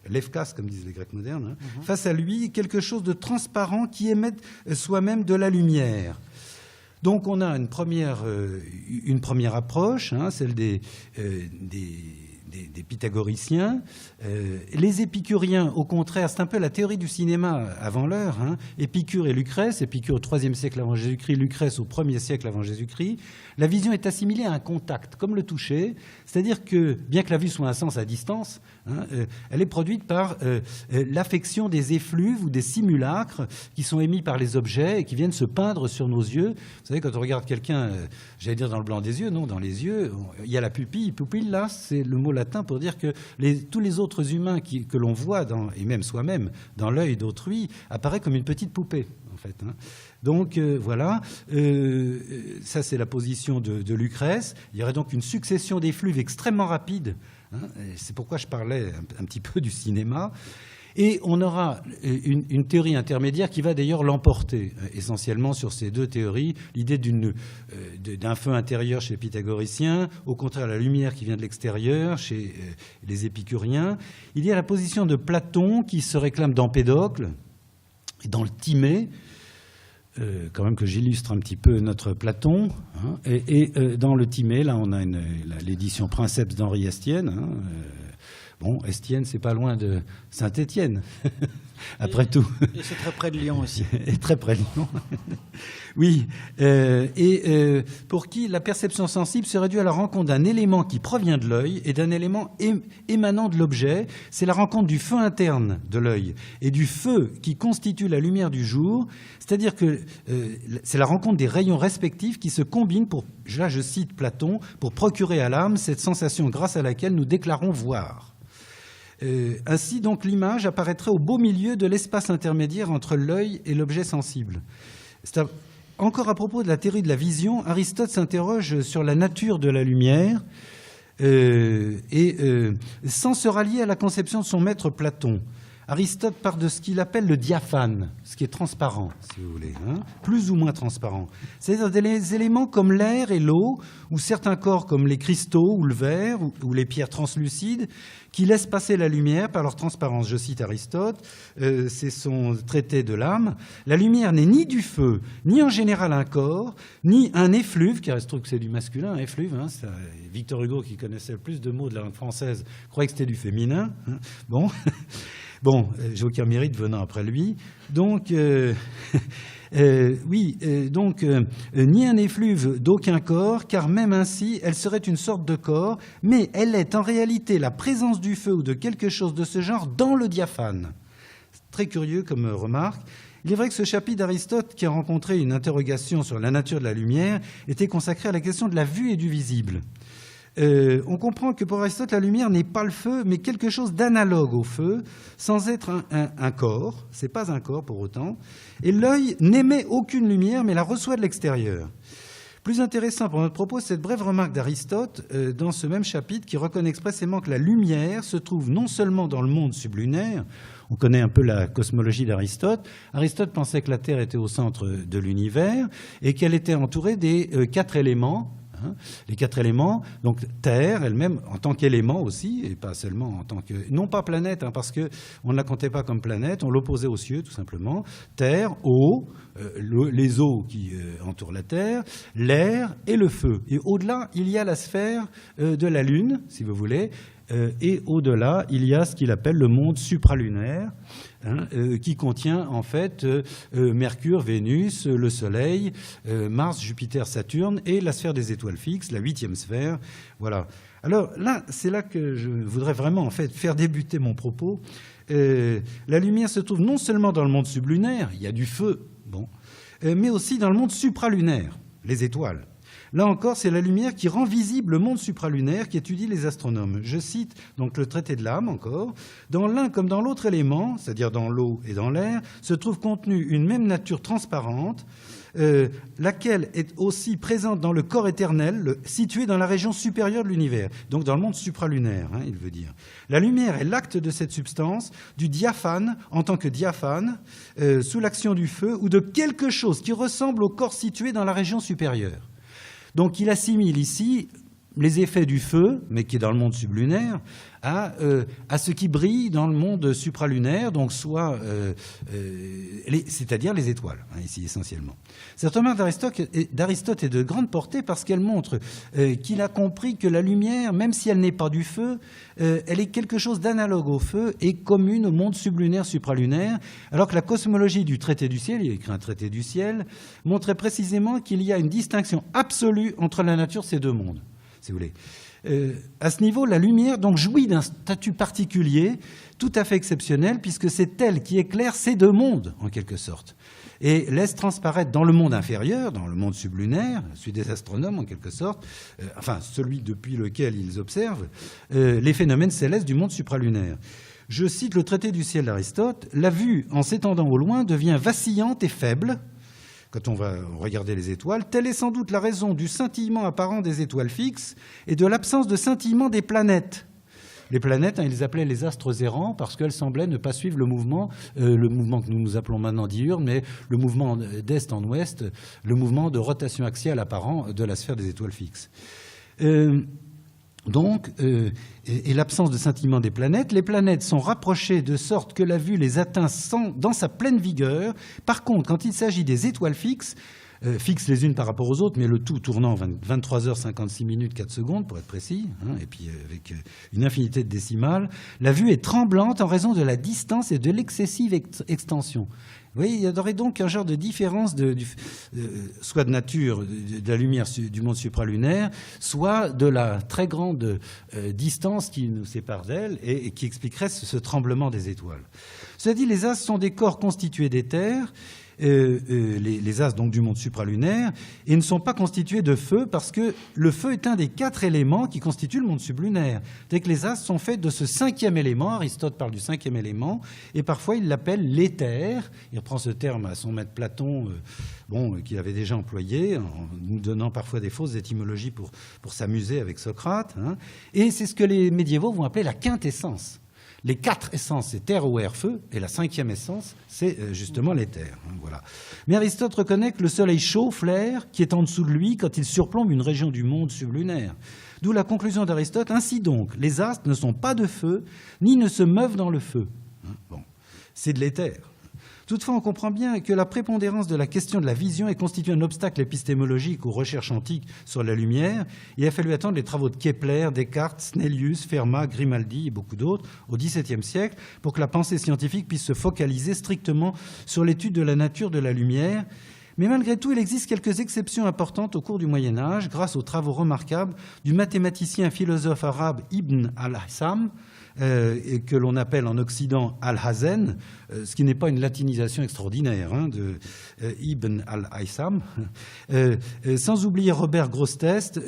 lefkas, comme disent les Grecs modernes, face à lui, quelque chose de transparent qui émette soi-même de la lumière. Donc on a une première approche, hein, celle des pythagoriciens. Les épicuriens, au contraire, c'est un peu la théorie du cinéma avant l'heure. Hein. Épicure et Lucrèce, Épicure au IIIe siècle avant Jésus-Christ, Lucrèce au 1er siècle avant Jésus-Christ. La vision est assimilée à un contact, comme le toucher, c'est-à-dire que, bien que la vue soit un sens à distance, hein, elle est produite par l'affection des effluves ou des simulacres qui sont émis par les objets et qui viennent se peindre sur nos yeux. Vous savez, quand on regarde quelqu'un, j'allais dire dans le blanc des yeux, non, dans les yeux, il y a la pupille. Pupille, là, c'est le mot latin pour dire que tous les autres humains que l'on voit, et même soi-même, dans l'œil d'autrui, apparaît comme une petite poupée, en fait. Hein. Donc voilà, ça c'est la position de Lucrèce. Il y aurait donc une succession d'effluves extrêmement rapide. Hein, c'est pourquoi je parlais un petit peu du cinéma. Et on aura une théorie intermédiaire qui va d'ailleurs l'emporter essentiellement sur ces 2 théories. L'idée d'un feu intérieur chez les pythagoriciens, au contraire la lumière qui vient de l'extérieur chez les épicuriens. Il y a la position de Platon qui se réclame d'Empédocle et dans le Timée. Quand même que j'illustre un petit peu notre Platon. Hein, et dans le Timée, là on a l'édition Princeps d'Henri Estienne. Hein, bon, Estienne, c'est pas loin de Saint-Étienne, après tout. Et c'est très près de Lyon aussi. Et très près de Lyon. Oui. Pour qui la perception sensible serait due à la rencontre d'un élément qui provient de l'œil et d'un élément émanant de l'objet. C'est la rencontre du feu interne de l'œil et du feu qui constitue la lumière du jour. C'est-à-dire que c'est la rencontre des rayons respectifs qui se combinent pour, là je cite Platon, pour procurer à l'âme cette sensation grâce à laquelle nous déclarons voir. Ainsi, donc, l'image apparaîtrait au beau milieu de l'espace intermédiaire entre l'œil et l'objet sensible. Encore à propos de la théorie de la vision, Aristote s'interroge sur la nature de la lumière sans se rallier à la conception de son maître Platon. Aristote part de ce qu'il appelle le diaphane, ce qui est transparent, si vous voulez, hein, plus ou moins transparent. C'est-à-dire des éléments comme l'air et l'eau, ou certains corps comme les cristaux ou le verre, ou les pierres translucides, qui laissent passer la lumière par leur transparence. Je cite Aristote, c'est son traité de l'âme. La lumière n'est ni du feu, ni en général un corps, ni un effluve, car il se trouve que c'est du masculin, un effluve. Hein, Victor Hugo, qui connaissait le plus de mots de la langue française, croyait que c'était du féminin. Hein, bon... Bon, j'ai aucun mérite venant après lui. Donc, ni un effluve d'aucun corps, car même ainsi, elle serait une sorte de corps, mais elle est en réalité la présence du feu ou de quelque chose de ce genre dans le diaphane. C'est très curieux comme remarque. Il est vrai que ce chapitre d'Aristote, qui a rencontré une interrogation sur la nature de la lumière, était consacré à la question de la vue et du visible. On comprend que pour Aristote, la lumière n'est pas le feu, mais quelque chose d'analogue au feu, sans être un corps. Ce n'est pas un corps pour autant. Et l'œil n'émet aucune lumière, mais la reçoit de l'extérieur. Plus intéressant pour notre propos, cette brève remarque d'Aristote dans ce même chapitre qui reconnaît expressément que la lumière se trouve non seulement dans le monde sublunaire. On connaît un peu la cosmologie d'Aristote. Aristote pensait que la Terre était au centre de l'univers et qu'elle était entourée des 4 éléments. Hein, les 4 éléments, donc Terre elle-même en tant qu'élément aussi, et pas seulement en tant que... Non pas planète, hein, parce qu'on ne la comptait pas comme planète, on l'opposait aux cieux tout simplement. Terre, eau, les eaux qui entourent la Terre, l'air et le feu. Et au-delà, il y a la sphère de la Lune, si vous voulez, Et au-delà, il y a ce qu'il appelle le monde supralunaire, qui contient en fait Mercure, Vénus, le Soleil, Mars, Jupiter, Saturne et la sphère des étoiles fixes, la 8e sphère. Voilà. Alors là, c'est là que je voudrais vraiment en fait faire débuter mon propos. La lumière se trouve non seulement dans le monde sublunaire, il y a du feu, bon, mais aussi dans le monde supralunaire, les étoiles. Là encore, c'est la lumière qui rend visible le monde supralunaire qu'étudient les astronomes. Je cite donc le traité de l'âme encore. Dans l'un comme dans l'autre élément, c'est-à-dire dans l'eau et dans l'air, se trouve contenue une même nature transparente, laquelle est aussi présente dans le corps éternel, situé dans la région supérieure de l'univers, donc dans le monde supralunaire, il veut dire. La lumière est l'acte de cette substance, du diaphane en tant que diaphane, sous l'action du feu, ou de quelque chose qui ressemble au corps situé dans la région supérieure. Donc il assimile ici les effets du feu, mais qui est dans le monde sublunaire, à ce qui brille dans le monde supralunaire, donc c'est-à-dire les étoiles, ici essentiellement. Cette remarque d'Aristote est de grande portée parce qu'elle montre qu'il a compris que la lumière, même si elle n'est pas du feu, elle est quelque chose d'analogue au feu et commune au monde sublunaire, supralunaire, alors que la cosmologie du traité du ciel, il a écrit un traité du ciel, montrait précisément qu'il y a une distinction absolue entre la nature de ces deux mondes, si vous voulez. À ce niveau, la lumière donc jouit d'un statut particulier, tout à fait exceptionnel, puisque c'est elle qui éclaire ces deux mondes, en quelque sorte, et laisse transparaître dans le monde inférieur, dans le monde sublunaire, celui des astronomes en quelque sorte, enfin celui depuis lequel ils observent, les phénomènes célestes du monde supralunaire. Je cite le traité du ciel d'Aristote, « La vue, en s'étendant au loin, devient vacillante et faible. » Quand on va regarder les étoiles, telle est sans doute la raison du scintillement apparent des étoiles fixes et de l'absence de scintillement des planètes. Les planètes, ils les appelaient les astres errants parce qu'elles semblaient ne pas suivre le mouvement que nous appelons maintenant diurne, mais le mouvement d'est en ouest, le mouvement de rotation axiale apparent de la sphère des étoiles fixes. Et l'absence de scintillement des planètes, les planètes sont rapprochées de sorte que la vue les atteint dans sa pleine vigueur. Par contre, quand il s'agit des étoiles fixes les unes par rapport aux autres, mais le tout tournant 23h56 4 secondes, pour être précis, et puis avec une infinité de décimales, la vue est tremblante en raison de la distance et de l'excessive extension. Vous voyez, il y aurait donc un genre de différence soit de nature de la lumière du monde supralunaire, soit de la très grande distance qui nous sépare d'elle et qui expliquerait ce tremblement des étoiles. Cela dit, les astres sont des corps constitués d'éther, les astres donc du monde supralunaire, et ne sont pas constitués de feu parce que le feu est un des 4 éléments qui constituent le monde sublunaire. C'est que les astres sont faits de ce 5e élément. Aristote parle du 5e élément et parfois il l'appelle l'éther. Il reprend ce terme à son maître Platon, qu'il avait déjà employé, en nous donnant parfois des fausses étymologies pour s'amuser avec Socrate. Et c'est ce que les médiévaux vont appeler la quintessence. Les 4 essences, c'est terre, eau, air, feu, et la 5e essence, c'est justement l'éther. Voilà. Mais Aristote reconnaît que le soleil chauffe l'air qui est en dessous de lui quand il surplombe une région du monde sublunaire. D'où la conclusion d'Aristote. Ainsi donc, les astres ne sont pas de feu, ni ne se meuvent dans le feu. C'est de l'éther. Toutefois, on comprend bien que la prépondérance de la question de la vision est constituée un obstacle épistémologique aux recherches antiques sur la lumière. Il a fallu attendre les travaux de Kepler, Descartes, Snellius, Fermat, Grimaldi et beaucoup d'autres au XVIIe siècle pour que la pensée scientifique puisse se focaliser strictement sur l'étude de la nature de la lumière. Mais malgré tout, il existe quelques exceptions importantes au cours du Moyen-Âge grâce aux travaux remarquables du mathématicien et philosophe arabe Ibn al-Haytham, que l'on appelle en Occident Al-Hazen, ce qui n'est pas une latinisation extraordinaire de Ibn al-Haytham, sans oublier Robert Grosseteste,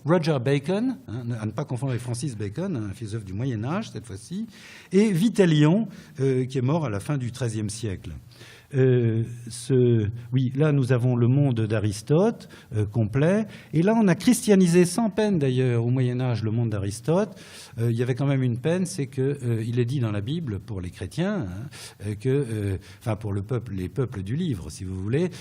Roger Bacon, à ne pas confondre avec Francis Bacon, un philosophe du Moyen-Âge cette fois-ci, et Vitellion, qui est mort à la fin du XIIIe siècle. Oui, là nous avons le monde d'Aristote complet, et là on a christianisé sans peine d'ailleurs au Moyen-Âge le monde d'Aristote. Il y avait quand même une peine, c'est qu'il est dit dans la Bible pour les chrétiens, enfin pour les peuples du livre si vous voulez,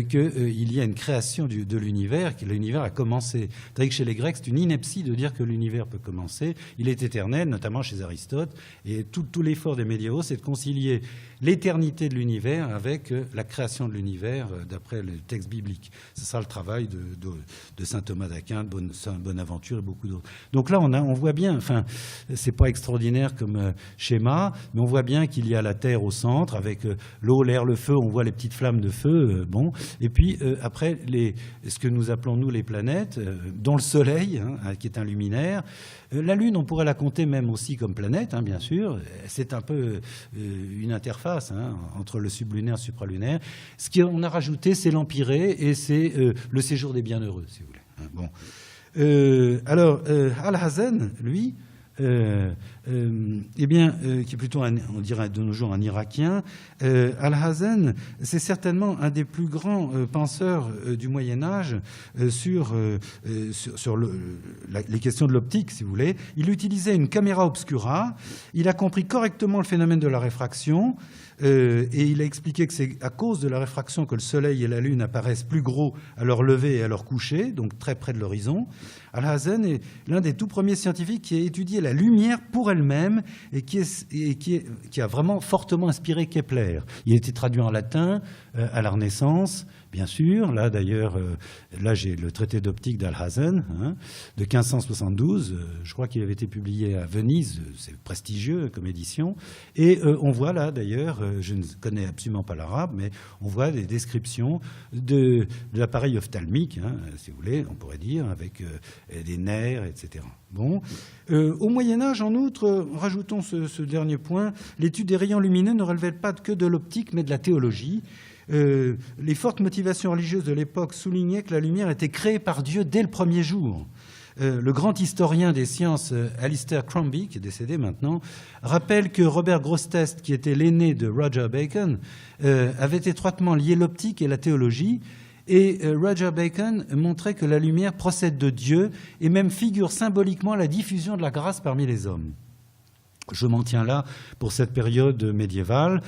qu'il y a une création de l'univers, que l'univers a commencé. C'est-à-dire que chez les Grecs c'est une ineptie de dire que l'univers peut commencer, il est éternel, notamment chez Aristote, et tout l'effort des médiévaux c'est de concilier l'éternité de l'univers avec la création de l'univers d'après le texte biblique. C'est ça le travail de saint Thomas d'Aquin, de saint Bonaventure et beaucoup d'autres. Donc là, on voit bien, enfin, c'est pas extraordinaire comme schéma, mais on voit bien qu'il y a la Terre au centre avec l'eau, l'air, le feu. On voit les petites flammes de feu, bon. Et puis après, ce que nous appelons nous les planètes, dont le Soleil, hein, qui est un luminaire. La Lune, on pourrait la compter même aussi comme planète, hein, bien sûr. C'est un peu une interface hein, entre le sublunaire et le supralunaire. Ce qu'on a rajouté, c'est l'Empyrée et c'est le séjour des bienheureux, si vous voulez. Hein, bon. Alors, Alhazen, lui, qui est plutôt, on dirait de nos jours, un Irakien. Alhazen, c'est certainement un des plus grands penseurs du Moyen-Âge sur les questions de l'optique, si vous voulez. Il utilisait une caméra obscura. Il a compris correctement le phénomène de la réfraction. Et il a expliqué que c'est à cause de la réfraction que le Soleil et la Lune apparaissent plus gros à leur lever et à leur coucher, donc très près de l'horizon. Alhazen est l'un des tout premiers scientifiques qui a étudié la lumière pour elle-même et qui a vraiment fortement inspiré Kepler. Il a été traduit en latin à la Renaissance, bien sûr. Là, d'ailleurs, là j'ai le traité d'optique d'Alhazen hein, de 1572. Je crois qu'il avait été publié à Venise. C'est prestigieux comme édition. Et on voit là, d'ailleurs, je ne connais absolument pas l'arabe, mais on voit des descriptions de l'appareil ophtalmique, hein, si vous voulez, on pourrait dire, avec des nerfs, etc. Bon. Au Moyen-Âge, en outre, rajoutons ce dernier point, l'étude des rayons lumineux ne relevait pas que de l'optique, mais de la théologie. Les fortes motivations religieuses de l'époque soulignaient que la lumière était créée par Dieu dès le premier jour. Le grand historien des sciences, Alistair Crombie, qui est décédé maintenant, rappelle que Robert Grosseteste, qui était l'aîné de Roger Bacon, avait étroitement lié l'optique et la théologie. Et Roger Bacon montrait que la lumière procède de Dieu et même figure symboliquement la diffusion de la grâce parmi les hommes. Je m'en tiens là pour cette période médiévale.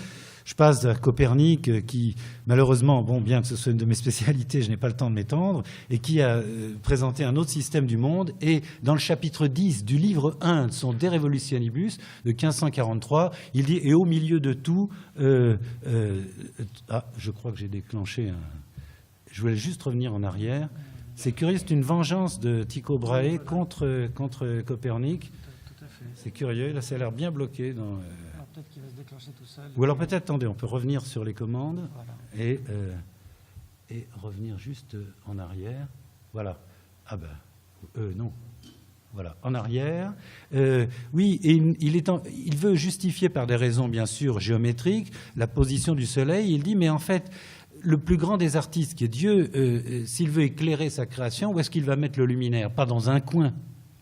Je passe à Copernic qui, malheureusement, bon, bien que ce soit une de mes spécialités, je n'ai pas le temps de m'étendre, et qui a présenté un autre système du monde. Et dans le chapitre 10 du livre 1 de son De Revolutionibus de 1543, il dit « Et au milieu de tout... » je crois que j'ai déclenché un... Je voulais juste revenir en arrière. C'est curieux, c'est une vengeance de Tycho Brahe contre Copernic. Tout à fait. C'est curieux, là ça a l'air bien bloqué. Alors peut-être qu'il va se déclencher tout seul. Ou alors peut-être, attendez, on peut revenir sur les commandes voilà. et revenir juste en arrière. Voilà. Ah ben, non. Voilà, en arrière. Oui, et il veut justifier par des raisons bien sûr géométriques la position du Soleil. Il dit, mais en fait... Le plus grand des artistes, qui est Dieu, s'il veut éclairer sa création, où est-ce qu'il va mettre le luminaire? Pas dans un coin,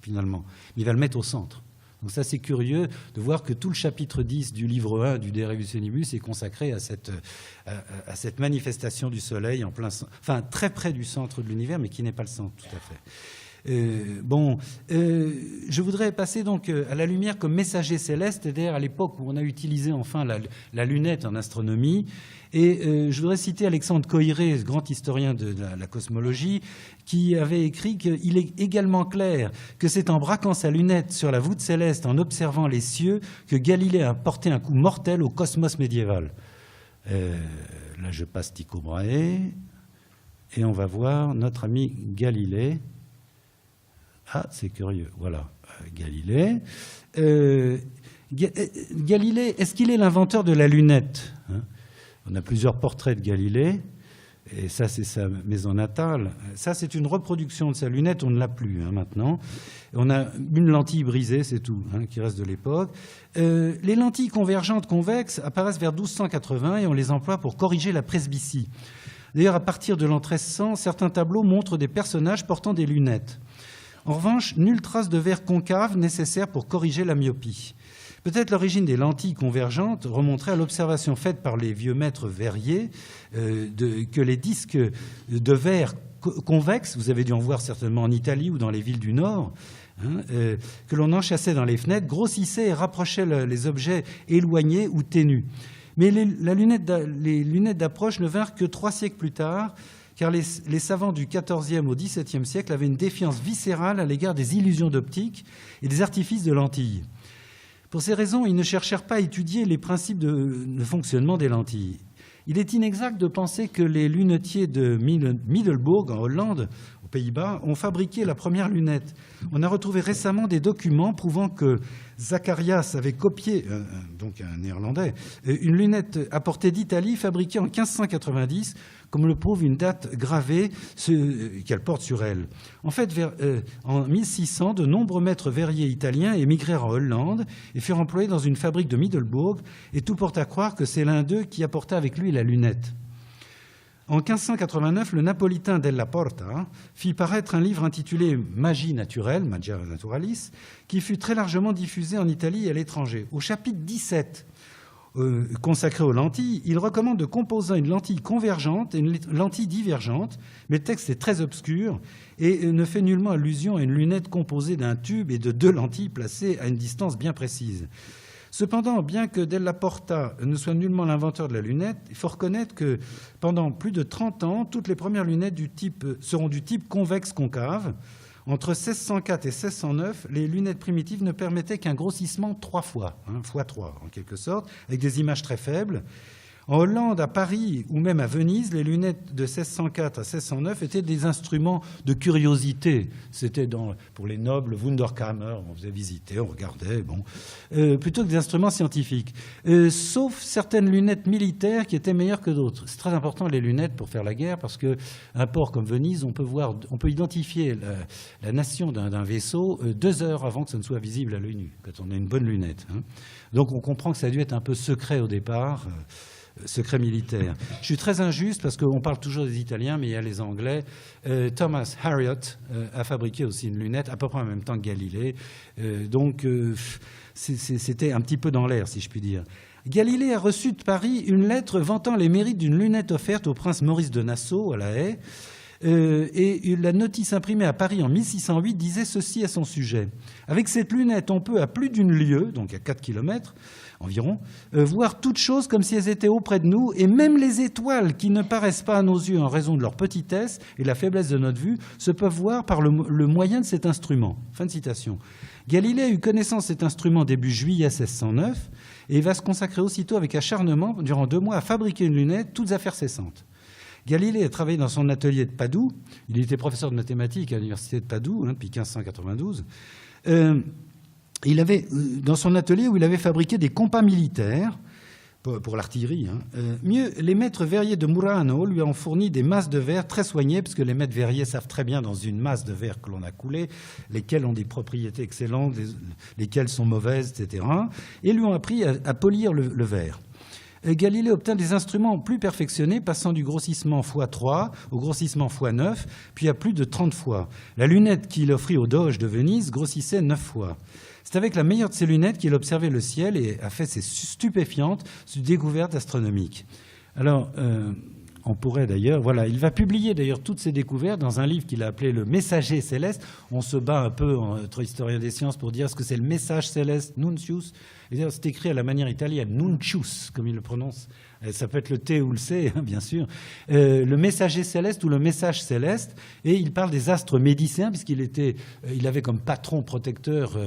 finalement, mais il va le mettre au centre. Donc ça, c'est curieux de voir que tout le chapitre 10 du livre 1 du De Revolutionibus est consacré à cette manifestation du Soleil en plein, enfin très près du centre de l'univers, mais qui n'est pas le centre tout à fait. Je voudrais passer donc à la lumière comme messager céleste, c'est-à-dire à l'époque où on a utilisé enfin la lunette en astronomie. Et je voudrais citer Alexandre Coiré, ce grand historien de la cosmologie, qui avait écrit qu'il est également clair que c'est en braquant sa lunette sur la voûte céleste, en observant les cieux, que Galilée a porté un coup mortel au cosmos médiéval. Là, je passe Tycho Brahe, et on va voir notre ami Galilée. Ah, c'est curieux, voilà, Galilée. Galilée, est-ce qu'il est l'inventeur de la lunette, hein? On a plusieurs portraits de Galilée, et ça, c'est sa maison natale. Ça, c'est une reproduction de sa lunette, on ne l'a plus hein, maintenant. On a une lentille brisée, c'est tout, hein, qui reste de l'époque. Les lentilles convergentes convexes apparaissent vers 1280 et on les emploie pour corriger la presbytie. D'ailleurs, à partir de l'an 1300, certains tableaux montrent des personnages portant des lunettes. En revanche, nulle trace de verre concave nécessaire pour corriger la myopie. Peut-être l'origine des lentilles convergentes remonterait à l'observation faite par les vieux maîtres verriers que les disques de verre convexes, vous avez dû en voir certainement en Italie ou dans les villes du Nord, hein, que l'on enchâssait dans les fenêtres, grossissaient et rapprochaient les objets éloignés ou ténus. Mais les lunettes d'approche ne vinrent que 3 siècles plus tard, car les savants du XIVe au XVIIe siècle avaient une défiance viscérale à l'égard des illusions d'optique et des artifices de lentilles. Pour ces raisons, ils ne cherchèrent pas à étudier les principes de fonctionnement des lentilles. Il est inexact de penser que les lunetiers de Middelburg, en Hollande, aux Pays-Bas, ont fabriqué la première lunette. On a retrouvé récemment des documents prouvant que Zacharias avait copié, donc un néerlandais, une lunette apportée d'Italie, fabriquée en 1590, comme le prouve une date gravée qu'elle porte sur elle. En fait, en 1600, de nombreux maîtres verriers italiens émigrèrent en Hollande et furent employés dans une fabrique de Middelburg, et tout porte à croire que c'est l'un d'eux qui apporta avec lui la lunette. En 1589, le napolitain Della Porta fit paraître un livre intitulé « Magie naturelle », Magia Naturalis, qui fut très largement diffusé en Italie et à l'étranger. Au chapitre 17, consacré aux lentilles, il recommande de composer une lentille convergente et une lentille divergente, mais le texte est très obscur et ne fait nullement allusion à une lunette composée d'un tube et de 2 lentilles placées à une distance bien précise. Cependant, bien que Della Porta ne soit nullement l'inventeur de la lunette, il faut reconnaître que pendant plus de 30 ans, toutes les premières lunettes seront du type convexe-concave. Entre 1604 et 1609, les lunettes primitives ne permettaient qu'un grossissement 3 fois, x3 en quelque sorte, avec des images très faibles. En Hollande, à Paris ou même à Venise, les lunettes de 1604 à 1609 étaient des instruments de curiosité. C'était pour les nobles Wunderkammer, on faisait visiter, on regardait, plutôt que des instruments scientifiques. Sauf certaines lunettes militaires qui étaient meilleures que d'autres. C'est très important les lunettes pour faire la guerre parce qu'un port comme Venise, on peut identifier la nation d'un vaisseau 2 heures avant que ça ne soit visible à l'œil nu, quand on a une bonne lunette. Donc on comprend que ça a dû être un peu secret au départ. Secret militaire. Je suis très injuste parce qu'on parle toujours des Italiens, mais il y a les Anglais. Thomas Harriot a fabriqué aussi une lunette à peu près en même temps que Galilée. Donc c'était un petit peu dans l'air, si je puis dire. Galilée a reçu de Paris une lettre vantant les mérites d'une lunette offerte au prince Maurice de Nassau à La Haye. Et la notice imprimée à Paris en 1608 disait ceci à son sujet. Avec cette lunette, on peut à plus d'une lieue, donc à 4 km environ, voir toutes choses comme si elles étaient auprès de nous, et même les étoiles qui ne paraissent pas à nos yeux en raison de leur petitesse et la faiblesse de notre vue, se peuvent voir par le moyen de cet instrument. Fin de citation. Galilée a eu connaissance de cet instrument début juillet 1609 et va se consacrer aussitôt avec acharnement durant 2 mois à fabriquer une lunette, toutes affaires cessantes. Galilée a travaillé dans son atelier de Padoue. Il était professeur de mathématiques à l'université de Padoue depuis 1592. Il avait, dans son atelier où il avait fabriqué des compas militaires pour l'artillerie. Mieux, les maîtres verriers de Murano lui ont fourni des masses de verre très soignées, parce que les maîtres verriers savent très bien dans une masse de verre que l'on a coulée, lesquelles ont des propriétés excellentes, lesquelles sont mauvaises, etc. Et lui ont appris à polir le verre. Galilée obtint des instruments plus perfectionnés, passant du grossissement x3 au grossissement x9, puis à plus de 30 fois. La lunette qu'il offrit au Doge de Venise grossissait 9 fois. C'est avec la meilleure de ses lunettes qu'il observait le ciel et a fait ces stupéfiantes découvertes astronomiques. Alors, on pourrait d'ailleurs... Voilà, il va publier d'ailleurs toutes ces découvertes dans un livre qu'il a appelé « Le Messager céleste ». On se bat un peu entre historiens des sciences pour dire ce que c'est le message céleste, nuncius. C'est écrit à la manière italienne, nuncius, comme il le prononce. Ça peut être le T ou le C, bien sûr. Le messager céleste ou le message céleste. Et il parle des astres médicéens, il avait comme patron protecteur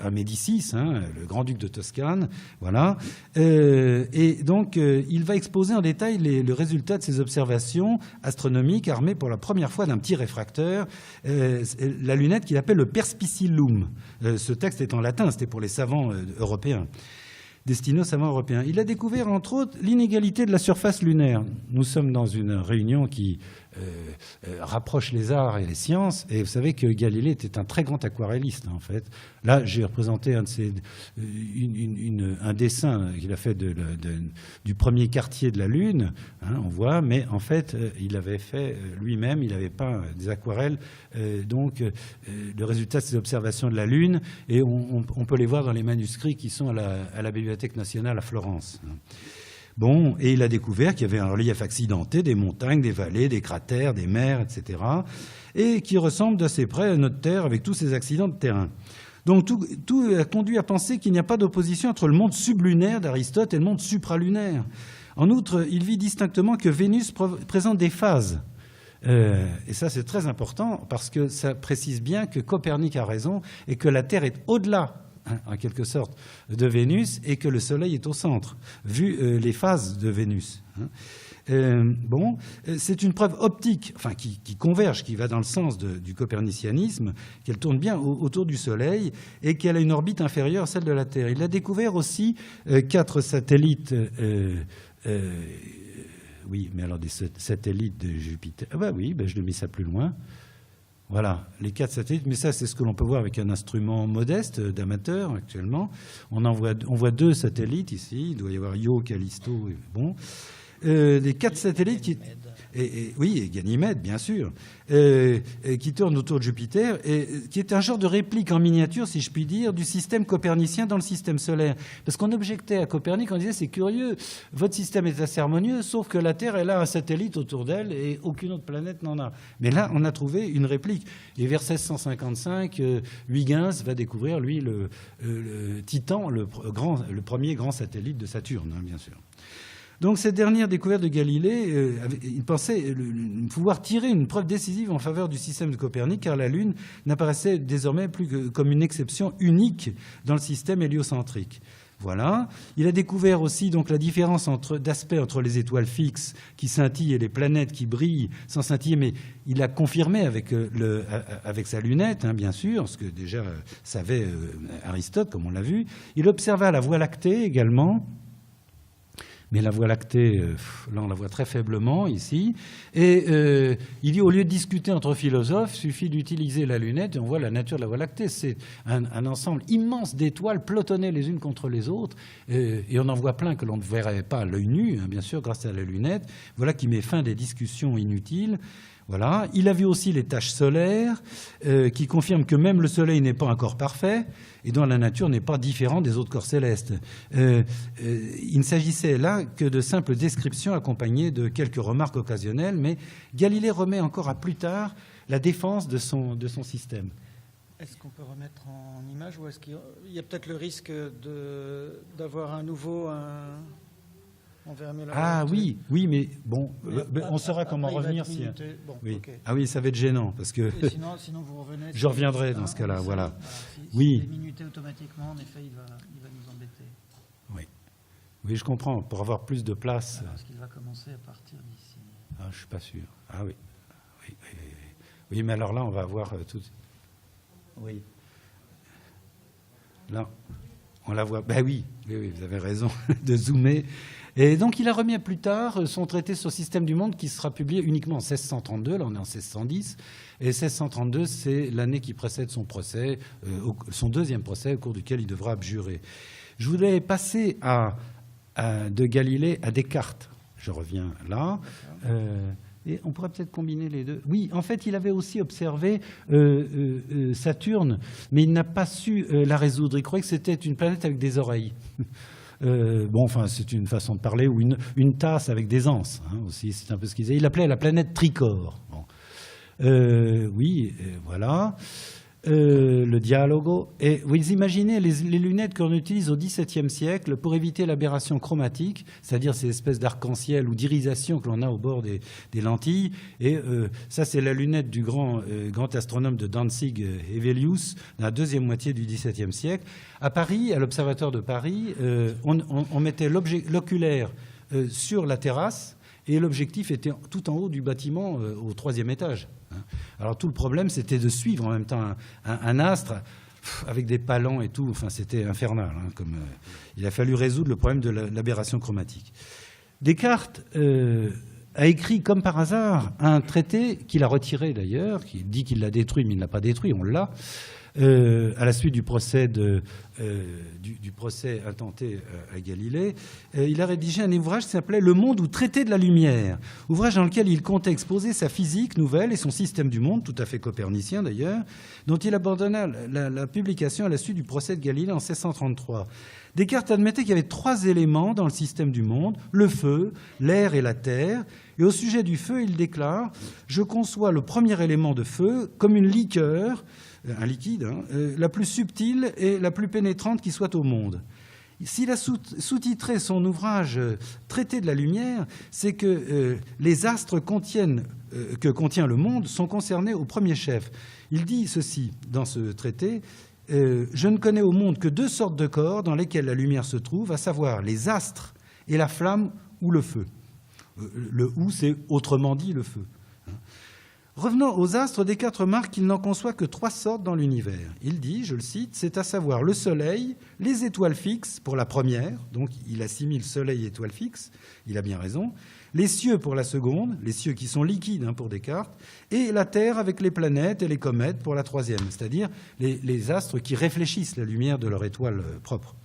un Médicis, le grand-duc de Toscane. Voilà. Et donc, il va exposer en détail le résultat de ses observations astronomiques armées pour la première fois d'un petit réfracteur, la lunette qu'il appelle le perspicillum. Ce texte est en latin, c'était pour les savants européens. Destiné aux savants européens. Il a découvert, entre autres, l'inégalité de la surface lunaire. Nous sommes dans une réunion qui rapproche les arts et les sciences, et vous savez que Galilée était un très grand aquarelliste, en fait. Là, j'ai représenté un dessin qu'il a fait du premier quartier de la Lune, on voit, mais en fait, il avait fait lui-même, il avait peint des aquarelles, donc le résultat de ses observations de la Lune, et on peut les voir dans les manuscrits qui sont à la Bibliothèque nationale à Florence. Bon, et il a découvert qu'il y avait un relief accidenté, des montagnes, des vallées, des cratères, des mers, etc., et qui ressemble d'assez près à notre Terre avec tous ces accidents de terrain. Donc tout a conduit à penser qu'il n'y a pas d'opposition entre le monde sublunaire d'Aristote et le monde supralunaire. En outre, il vit distinctement que Vénus présente des phases. Et ça, c'est très important parce que ça précise bien que Copernic a raison et que la Terre est au-delà hein, en quelque sorte, de Vénus et que le Soleil est au centre, vu les phases de Vénus. Hein. C'est une preuve optique, enfin qui converge, qui va dans le sens du copernicianisme, qu'elle tourne bien autour du Soleil et qu'elle a une orbite inférieure à celle de la Terre. Il a découvert aussi 4 satellites. Oui, mais alors des satellites de Jupiter. Ah bah oui, je l'ai mis ça plus loin. Voilà, les 4 satellites, mais ça c'est ce que l'on peut voir avec un instrument modeste d'amateur actuellement. On voit 2 satellites ici, il doit y avoir Io, Callisto, bon. Les 4 satellites qui... oui, et Ganymède, bien sûr, qui tournent autour de Jupiter, et qui est un genre de réplique en miniature, si je puis dire, du système copernicien dans le système solaire. Parce qu'on objectait à Copernic, on disait, c'est curieux, votre système est assez harmonieux, sauf que la Terre, elle a un satellite autour d'elle, et aucune autre planète n'en a. Mais là, on a trouvé une réplique. Et vers 1655, Huygens va découvrir, lui, le Titan, le premier grand satellite de Saturne, hein, bien sûr. Donc cette dernière découverte de Galilée, il pensait pouvoir tirer une preuve décisive en faveur du système de Copernic, car la Lune n'apparaissait désormais plus que comme une exception unique dans le système héliocentrique. Voilà. Il a découvert aussi donc la différence d'aspect entre les étoiles fixes qui scintillent et les planètes qui brillent sans scintiller, mais il a confirmé avec sa lunette, hein, bien sûr, ce que déjà savait Aristote, comme on l'a vu. Il observa la Voie lactée également. Mais la Voie lactée, là on la voit très faiblement ici. Et il dit, au lieu de discuter entre philosophes, il suffit d'utiliser la lunette et on voit la nature de la Voie lactée. C'est un ensemble immense d'étoiles plotonnées les unes contre les autres. Et on en voit plein que l'on ne verrait pas à l'œil nu, hein, bien sûr, grâce à la lunette. Voilà qui met fin à des discussions inutiles. Voilà. Il a vu aussi les taches solaires qui confirment que même le Soleil n'est pas un corps parfait et dont la nature n'est pas différente des autres corps célestes. Il ne s'agissait là que de simples descriptions accompagnées de quelques remarques occasionnelles, mais Galilée remet encore à plus tard la défense de son système. Est-ce qu'on peut remettre en image ou est-ce qu'il y a peut-être le risque d'avoir à nouveau on verra mieux la oui, mais bon, on saura comment revenir si... Bon, oui. Okay. Ah oui, ça va être gênant, parce que... Sinon vous revenez... Je reviendrai dans ce cas-là, voilà. Si est minuté automatiquement, en effet, il va nous embêter. Oui, je comprends, pour avoir plus de place... Parce qu'il va commencer à partir d'ici. Ah, je ne suis pas sûr. Ah oui. Oui, mais alors là, on va avoir tout... Oui. Là, on la voit... Ben oui, vous avez raison de zoomer... Et donc, il a remis plus tard son traité sur le système du monde qui sera publié uniquement en 1632. Là, on est en 1610. Et 1632, c'est l'année qui précède son procès, son deuxième procès, au cours duquel il devra abjurer. Je voulais passer de Galilée à Descartes. Je reviens là. Et on pourrait peut-être combiner les deux. Oui, en fait, il avait aussi observé Saturne, mais il n'a pas su la résoudre. Il croyait que c'était une planète avec des oreilles. C'est une façon de parler, ou une tasse avec des anses, hein, aussi, c'est un peu ce qu'il disait. Il l'appelait la planète tricore. Bon. Voilà. Le dialogo. Et vous imaginez les lunettes qu'on utilise au XVIIe siècle pour éviter l'aberration chromatique, c'est-à-dire ces espèces d'arc-en-ciel ou d'irisation que l'on a au bord des lentilles. Et ça, c'est la lunette du grand astronome de Danzig, Hevelius, dans la deuxième moitié du XVIIe siècle. À Paris, à l'Observatoire de Paris, on mettait l'oculaire sur la terrasse et l'objectif était tout en haut du bâtiment au 3e étage. Alors tout le problème, c'était de suivre en même temps un astre avec des palans et tout. Enfin, c'était infernal. Hein, il a fallu résoudre le problème de l'aberration chromatique. Descartes a écrit, comme par hasard, un traité qu'il a retiré d'ailleurs, qui dit qu'il l'a détruit, mais il ne l'a pas détruit, on l'a, à la suite du procès intenté à Galilée. Il a rédigé un ouvrage qui s'appelait « Le monde ou traité de la lumière », ouvrage dans lequel il comptait exposer sa physique nouvelle et son système du monde, tout à fait copernicien d'ailleurs, dont il abandonna la publication à la suite du procès de Galilée en 1633. Descartes admettait qu'il y avait 3 éléments dans le système du monde, le feu, l'air et la terre. Et au sujet du feu, il déclare « Je conçois le premier élément de feu comme une liqueur, un liquide, hein, la plus subtile et la plus pénétrante qui soit au monde. » S'il a sous-titré son ouvrage « Traité de la lumière », c'est que les astres que contient le monde sont concernés au premier chef. Il dit ceci dans ce traité. je ne connais au monde que 2 sortes de corps dans lesquels la lumière se trouve, à savoir les astres et la flamme ou le feu. Le ou, c'est autrement dit le feu. Revenons aux astres, Descartes remarque qu'il n'en conçoit que 3 sortes dans l'univers. Il dit, je le cite, c'est à savoir le Soleil, les étoiles fixes pour la première, donc il assimile Soleil et étoiles fixes, il a bien raison, les cieux pour la seconde, les cieux qui sont liquides pour Descartes, et la Terre avec les planètes et les comètes pour la troisième, c'est-à-dire les astres qui réfléchissent la lumière de leur étoile propre.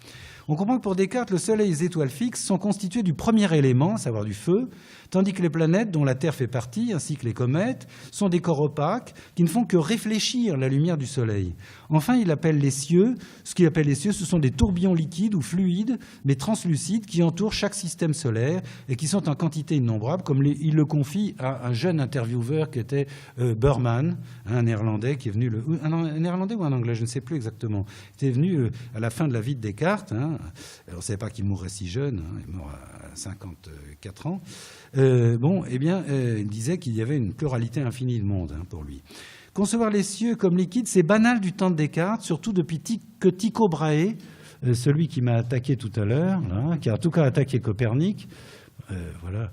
On comprend que pour Descartes, le Soleil et les étoiles fixes sont constitués du premier élément, à savoir du feu, tandis que les planètes, dont la Terre fait partie, ainsi que les comètes, sont des corps opaques qui ne font que réfléchir la lumière du Soleil. Enfin, il appelle les cieux, ce qu'il appelle les cieux, ce sont des tourbillons liquides ou fluides, mais translucides, qui entourent chaque système solaire et qui sont en quantité innombrable, comme il le confie à un jeune intervieweur qui était Burman, un Néerlandais qui est venu, un Néerlandais ou un Anglais, je ne sais plus exactement, qui était venu à la fin de la vie de Descartes. On ne savait pas qu'il mourrait si jeune, il est mort à 54 ans. Il disait qu'il y avait une pluralité infinie de mondes pour lui. Concevoir les cieux comme liquides, c'est banal du temps de Descartes, surtout depuis que Tycho Brahe, celui qui m'a attaqué tout à l'heure, qui a en tout cas attaqué Copernic, voilà,